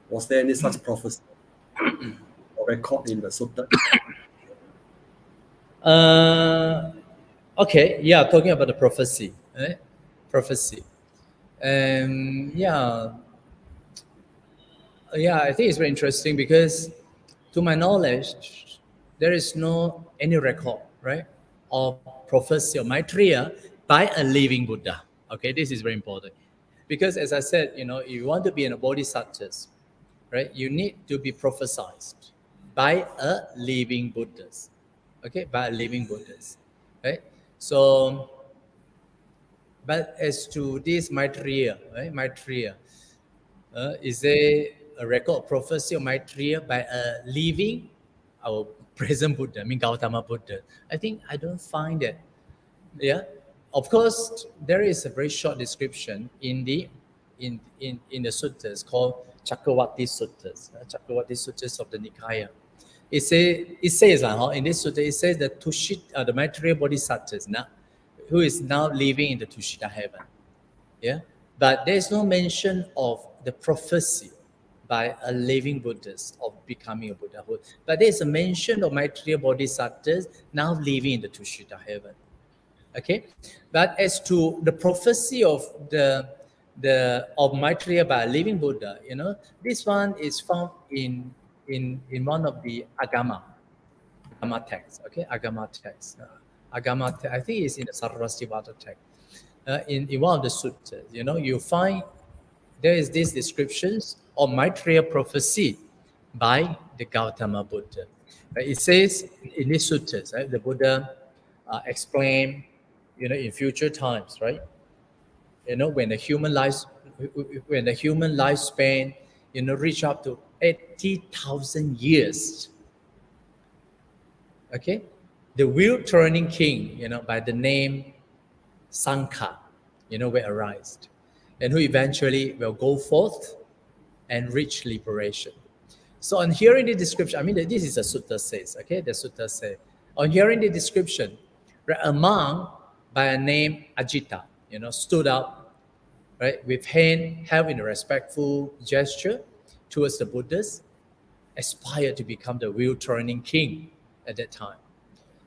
Was there any such prophecy or record in the sutta? Okay, yeah, talking about the prophecy, right? Prophecy. Yeah, I think it's very interesting because, to my knowledge, there is no any record, right, of prophecy of Maitreya by a living Buddha. Okay, this is very important because, as I said, if you want to be in a bodhisattva, right, you need to be prophesied by a living Buddha. Okay, by a living Buddha, right? So, but as to this Maitreya, right, Maitreya, is there a record of prophecy of Maitreya by a living, our present Buddha, I mean Gautama Buddha? I think I don't find that. Yeah, of course, there is a very short description in the suttas called Chakravarti Suttas, Chakravarti Suttas of the Nikaya. It says in this sutta, it says that the Maitreya Bodhisattvas, who is now living in the Tushita heaven. Yeah, but there is no mention of the prophecy by a living Buddhist of becoming a Buddhahood. But there is a mention of Maitreya Bodhisattvas now living in the Tushita heaven. Okay, but as to the prophecy of of Maitreya by a living Buddha, this one is found in one of the Agama text. Okay, Agama text. I think it's in the Sarvastivada text. In one of the suttas, you find there is these descriptions of Maitreya prophecy by the Gautama Buddha. It says in these suttas, right, the Buddha explained, in future times, right? When the human lifespan, reach up to 80,000 years. Okay, the wheel turning king, by the name Sankha, will arise, and who eventually will go forth and reach liberation. So on hearing the description, this is a sutta says, okay, the sutta says, on hearing the description, a monk by a name Ajita, stood up, right, with hand held in a respectful gesture towards the Buddhas, aspired to become the wheel turning king at that time.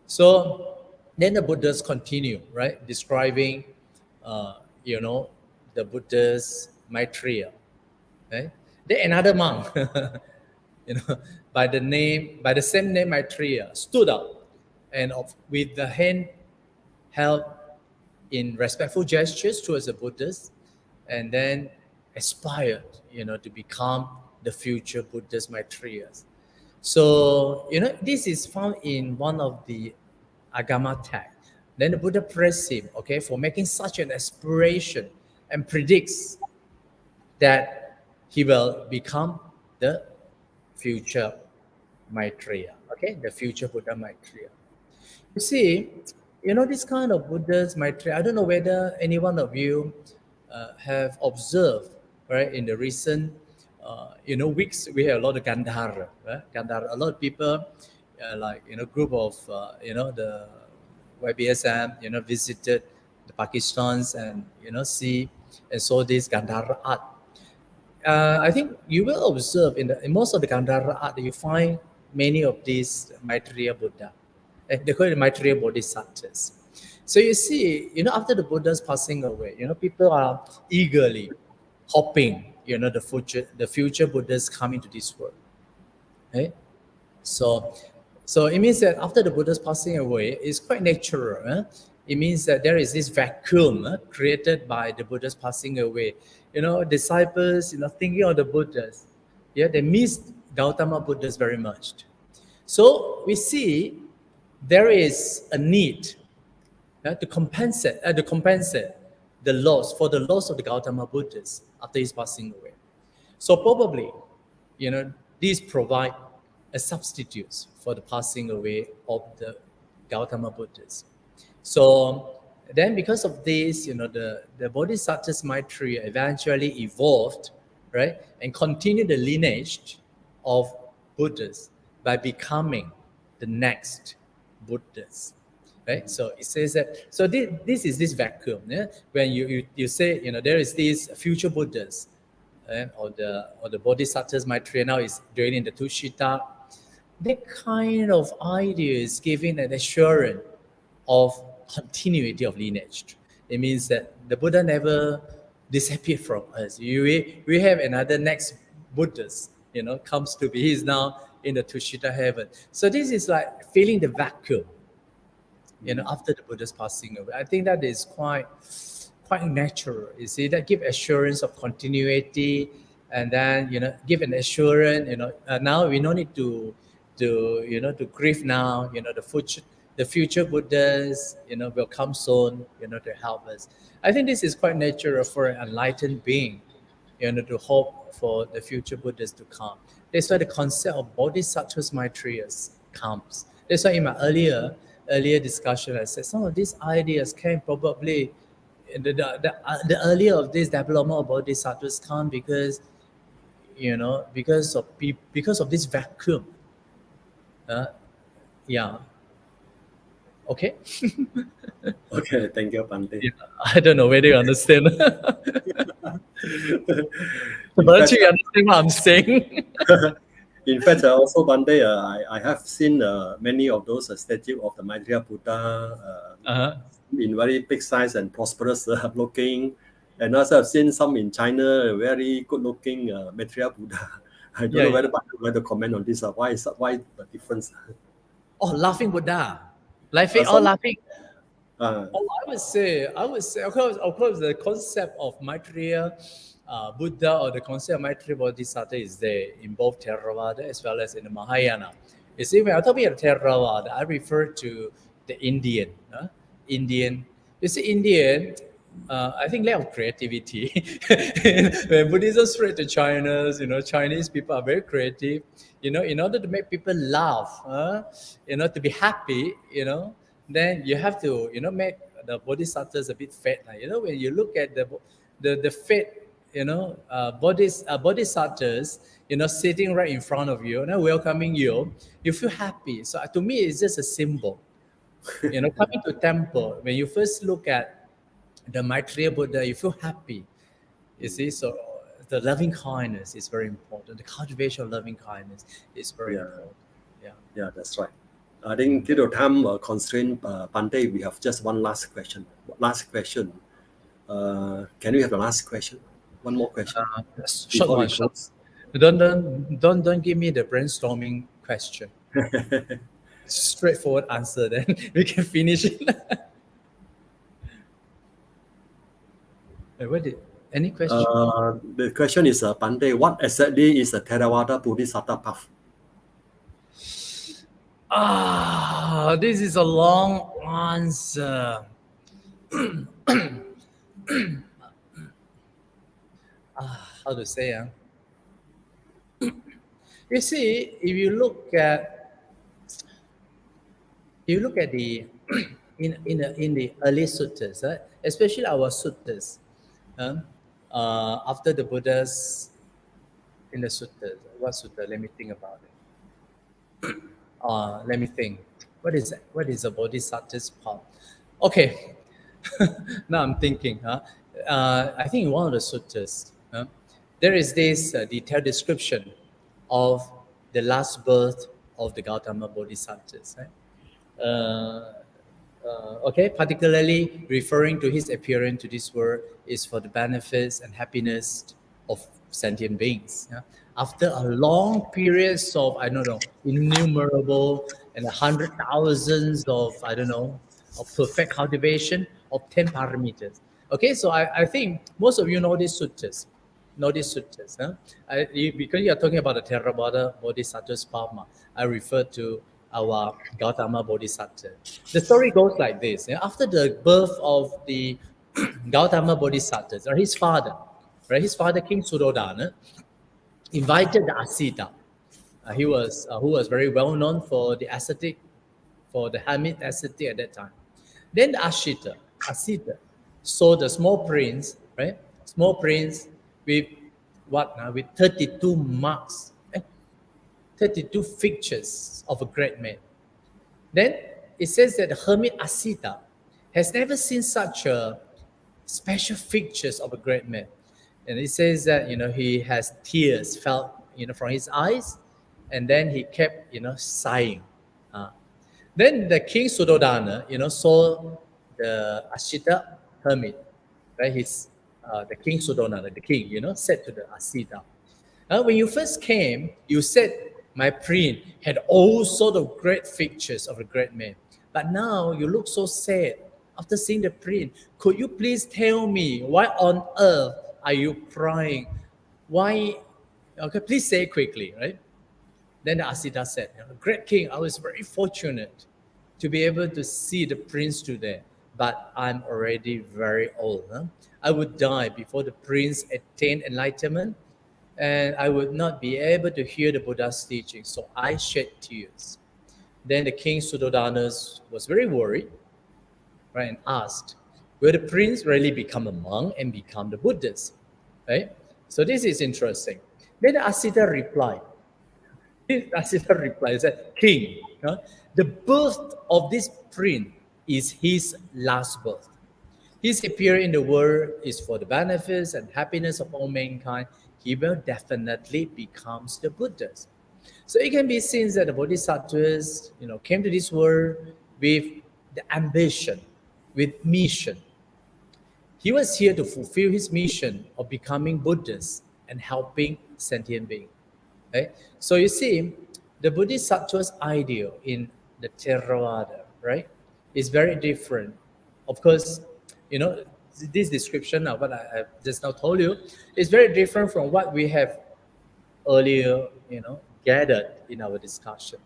So then the Buddhas continue, right, describing, the Buddha's Maitreya, right? Then another monk, by the same name Maitreya, stood up and with the hand held in respectful gestures towards the Buddhas, and then aspired, to become the future Buddha's Maitreyas. So, this is found in one of the Agama text. Then the Buddha praised him, okay, for making such an aspiration and predicts that he will become the future Maitreya, okay, the future Buddha Maitreya. You see, this kind of Buddha's Maitreya, I don't know whether any one of you have observed, right, in the recent weeks, we have a lot of Gandhara, right? Gandhara, a lot of people, group of, the YBSM, visited the Pakistans and, see and saw this Gandhara art. I think you will observe in most of the Gandhara art that you find many of these Maitreya Buddha. They call it Maitreya Bodhisattvas. So you see, after the Buddha's passing away, people are eagerly hoping, the future Buddhas coming to this world. Right? So it means that after the Buddha's passing away, it's quite natural. It means that there is this vacuum created by the Buddha's passing away. Disciples, thinking of the Buddhas, they miss Gautama Buddhas very much. So we see there is a need to compensate the loss of the Gautama Buddhas after his passing away. So probably, these provide a substitute for the passing away of the Gautama Buddhas. So then because of this, the Bodhisattva's Maitreya eventually evolved, right, and continued the lineage of Buddhas by becoming the next Buddhas. Right? So it says that, so this is this vacuum. Yeah? When you say, there is these future Buddhas, or the Bodhisattva's Maitreya now is doing in the Tushita, that kind of idea is giving an assurance of continuity of lineage. It means that the Buddha never disappeared from us. We have another next Buddhas, comes to be. He's now in the Tushita heaven. So this is like filling the vacuum, after the Buddha's passing away. I think that is quite natural. You see, that give assurance of continuity, and then give an assurance. Now we don't need to grieve now. The future Buddhas, will come soon. To help us. I think this is quite natural for an enlightened being, to hope for the future Buddhas to come. That's why the concept of Bodhisattva's Maitreyas comes. That's why in my earlier discussion, I said some of these ideas came probably the earlier of this development of Bodhisattvas come because because of this vacuum. Okay? Okay, thank you, Pante. Yeah, I don't know whether you understand. In But fact, you understand what I'm saying? in fact, also Pante, I have seen many of those statues of the Maitreya Buddha Uh-huh. in very big size and prosperous looking. And also I've seen some in China, very good looking Maitreya Buddha. I don't Yeah, know whether Pante would like to comment on this. Why the difference? Oh, laughing Buddha. Laughing, Some, laughing. uh, Oh, I would say, of course, the concept of Maitreya Buddha or the concept of Maitreya Bodhisattva is there in both Theravada as well as in the Mahayana. You see, when I talk about Theravada, I refer to the Indian. Indian. You see, Indian, I think lack of creativity. When Buddhism spread to China, Chinese people are very creative. In order to make people laugh, to be happy, then you have to, make the bodhisattvas a bit fat. When you look at the fat, bodhisattvas, sitting right in front of you, welcoming you, you feel happy. So to me, it's just a symbol. Coming to temple, when you first look at the Maitreya Buddha, you feel happy. You see, so the loving kindness is very important. The cultivation of loving kindness is very Yeah. important. Yeah. Yeah, that's right. I think due to time constraint, Pante, we have just one last question. Can we have the last question? One more question Short before we one. Short. close. Don't give me the brainstorming question. Straightforward answer, then we can finish it. Any question? The question is, Pante, what exactly is a Theravada Bodhisattva path? This is a long answer. How to say? You see, if you look at the in the early suttas, especially our suttas, after the Buddha's in the suttas, what sutta? Let me think about it. Let me think. What is that? What is a bodhisattva's path? Okay, now I'm thinking. I think in one of the suttas, there is this detailed description of the last birth of the Gautama Bodhisattvas. Particularly referring to his appearance to this world is for the benefits and happiness of sentient beings. After a long periods of, I don't know, innumerable and 100,000s of, I don't know, of perfect cultivation of 10 parameters. Okay, so I think most of you know these suttas. Because you are talking about the Theravada Bodhisattva's Parma, I refer to our Gautama Bodhisattva. The story goes like this. After the birth of the Gautama Bodhisattva, or his father, his father, King Suddhodana, invited the Asita. Who was very well known for the ascetic, for the hermit ascetic at that time. Then the Asita saw the small prince, right? Small prince with with 32 marks, 32 features of a great man. Then it says that the hermit Asita has never seen such a special features of a great man. And it says that, he has tears felt, from his eyes, and then he kept, sighing. Then the king Suddhodana, saw the Asita hermit, right? The king Suddhodana, the king, said to the Asita, when you first came, you said my prince had all sorts of great features of a great man. But now you look so sad after seeing the prince. Could you please tell me why on earth are you crying? Why? Okay, please say it quickly, right? Then the Asita said, great king, I was very fortunate to be able to see the prince today, but I'm already very old. I would die before the prince attained enlightenment, and I would not be able to hear the Buddha's teaching, so I shed tears. Then the king Suddhodana was very worried, right, and asked, will the prince really become a monk and become the Buddhist? Right? So this is interesting. Then the Asita replied, said, king, the birth of this prince is his last birth. His appearance in the world is for the benefits and happiness of all mankind. He will definitely becomes the Buddha. So it can be seen that the Bodhisattvas, came to this world with the ambition, with mission. He was here to fulfill his mission of becoming Buddhas and helping sentient beings. Right? So you see, the Bodhisattva's ideal in the Theravada, right, is very different. Of course, this description of what I just now told you is very different from what we have earlier, gathered in our discussion.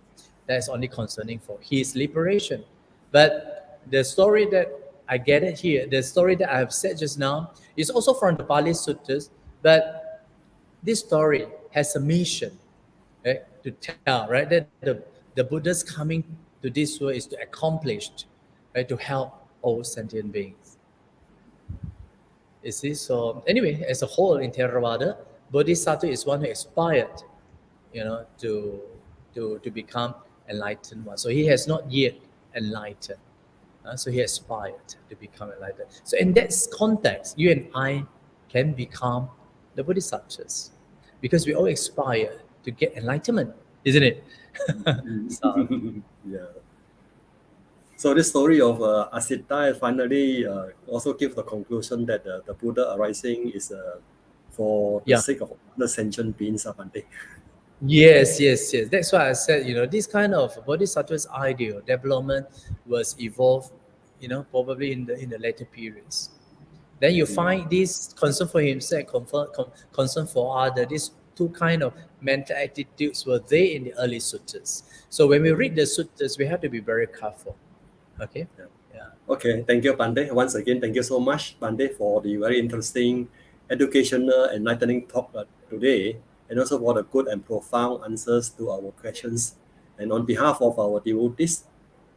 That's only concerning for his liberation. But the story that I gathered here, the story that I have said just now, is also from the Pali Suttas, but this story has a mission, right, to tell, right, that the Buddha's coming to this world is to accomplish, right, to help all sentient beings. You see, so anyway, as a whole in Theravada, Bodhisattva is one who aspired, to become enlightened one. So he has not yet enlightened. So he aspired to become enlightened. So in that context, you and I can become the Bodhisattvas because we all aspire to get enlightenment, isn't it? Yeah. So this story of Asita finally also gives the conclusion that the Buddha arising is for the sake of the sentient beings, Bhante. Yes. That's why I said, this kind of Bodhisattva's ideal development was evolved, probably in the later periods. Then you find this concern for himself, concern for others, these two kind of mental attitudes were there in the early suttas. So when we read the suttas, we have to be very careful. Okay? Yeah. Okay, thank you, Bhante. Once again, thank you so much, Bhante, for the very interesting, educational, enlightening talk today, and also for the good and profound answers to our questions. And on behalf of our devotees,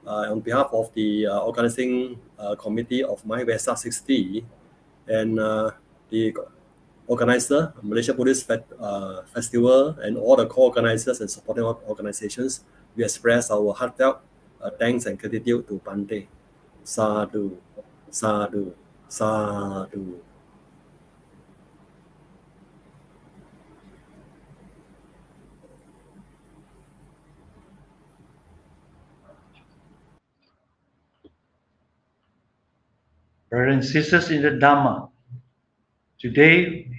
on behalf of the organizing committee of My Wesak 60, and the organizer, Malaysia Buddhist Festival, and all the co-organizers and supporting organizations, we express our heartfelt thanks and gratitude to Bhante. Sadhu, sadhu, sadhu. Brothers and sisters in the Dhamma, today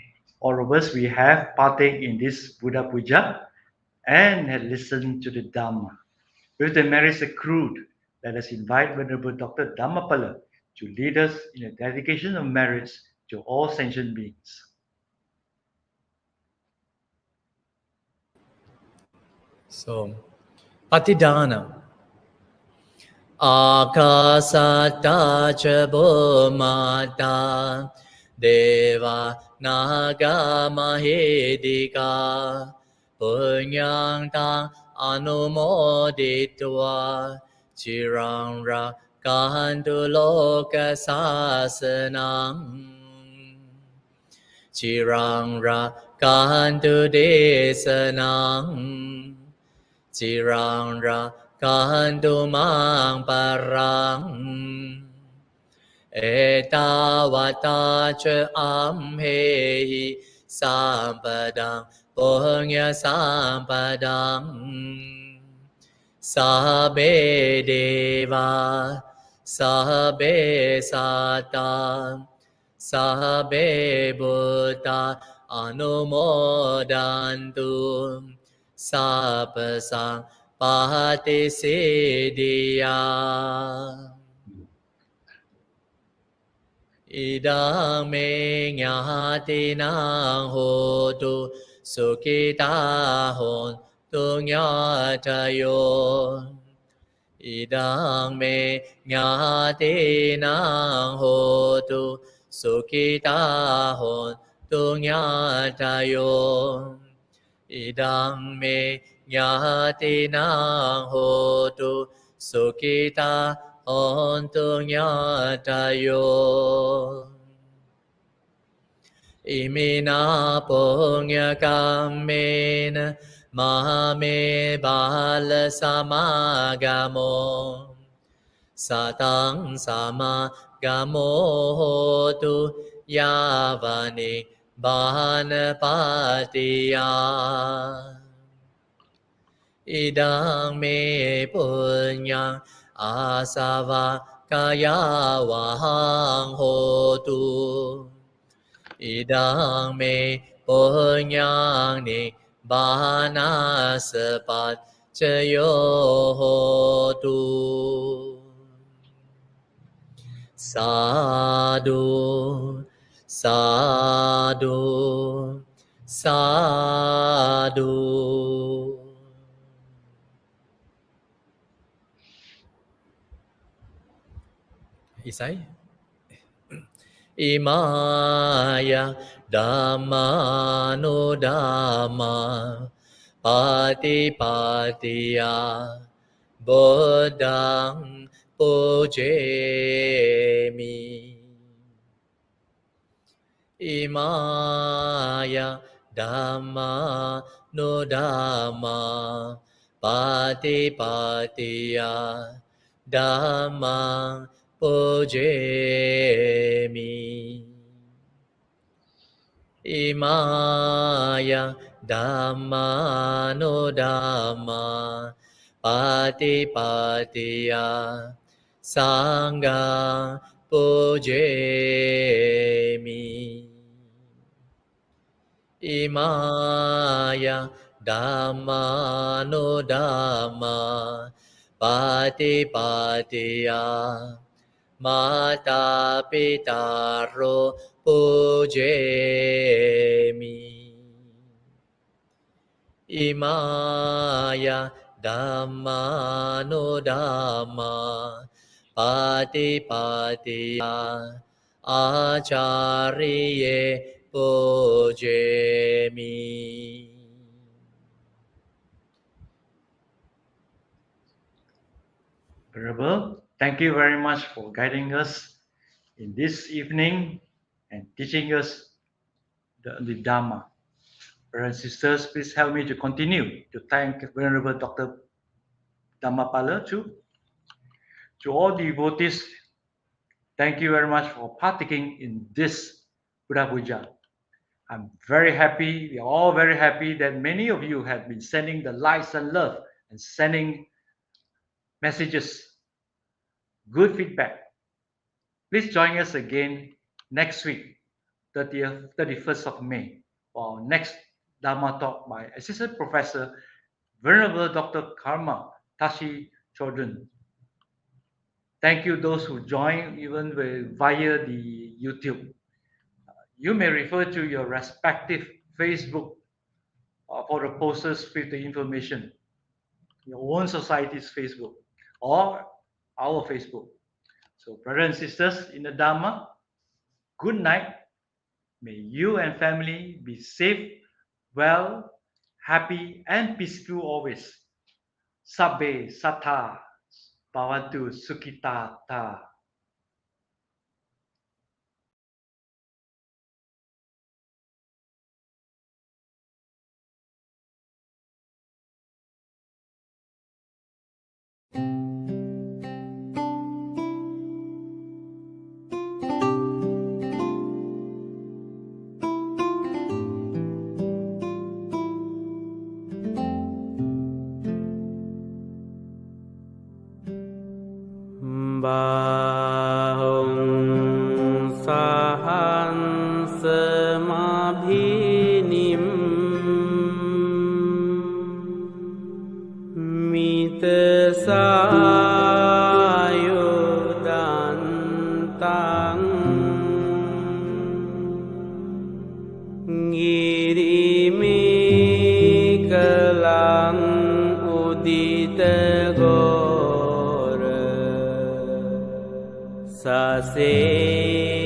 all of us we have partake in this Buddha Puja and had listened to the Dhamma. With the merits accrued, let us invite Venerable Dr. Dhammapala to lead us in a dedication of merits to all sentient beings. So, Patidana. Akasata cha Bhumata Deva Naga Mahedika Punyang Tang Anumoditva Chirang Rakantu Loka Sasanam Chirang Rakantu Desanam Chirang Rakantu Mang Parang Etawata Cha Amhehi Sampadang Punya Sampadang Sabe Deva Sabe Sata Sabe Buddha Anumodantu Sapasang Patisidiya Idang me nyati nang hotu Sukita hon tu nyatayo Idang me nyati nang hotu Sukita hon tu nyatayo Idang me nyati nang hotu Sukita hontu nyatayo Imina punya kamena Mahame bala samagamo Satang sama gamo hotu yavani banapatiya idang me punyang asava kaya wahang hotu idang me punyang ni bana sepat cayo hotu Sadhu, sadhu, sadhu. Isai. Imaya Dhamma no Dhamma Patipatiya Buddhang Pujemi Imaya Dhamma no Dhamma Patipatiya Dhammang Pujemi Imaya Dhamma no Dhamma Patipatiya Sangha Pujemi Imaya Dhamma no Dhamma Patipatiya Mata Pitaro Pujemi Imaya Dhamma no Dhamma Patipatiya Acariye Pujemi. Venerable, thank you very much for guiding us in this evening and teaching us the Dhamma. Brothers and sisters, please help me to continue to thank Venerable Dr. Dhammapala too. To all devotees, thank you very much for partaking in this Buddha Puja. I'm very happy, we are all very happy that many of you have been sending the lights and love and sending messages, good feedback. Please join us again next week, 31st of May, for our next Dhamma Talk by Assistant Professor Venerable Dr. Karma Tashi Chodron. Thank you those who join even via the YouTube. You may refer to your respective Facebook for the posters with the information, your own society's Facebook or our Facebook. So brothers and sisters in the Dhamma, good night. May you and family be safe, well, happy and peaceful always. Sabbe Sattha Bhavantu Sukhitata. Bahung sahan semabhinim mitesayudantang ngirimi kelang uditego Sase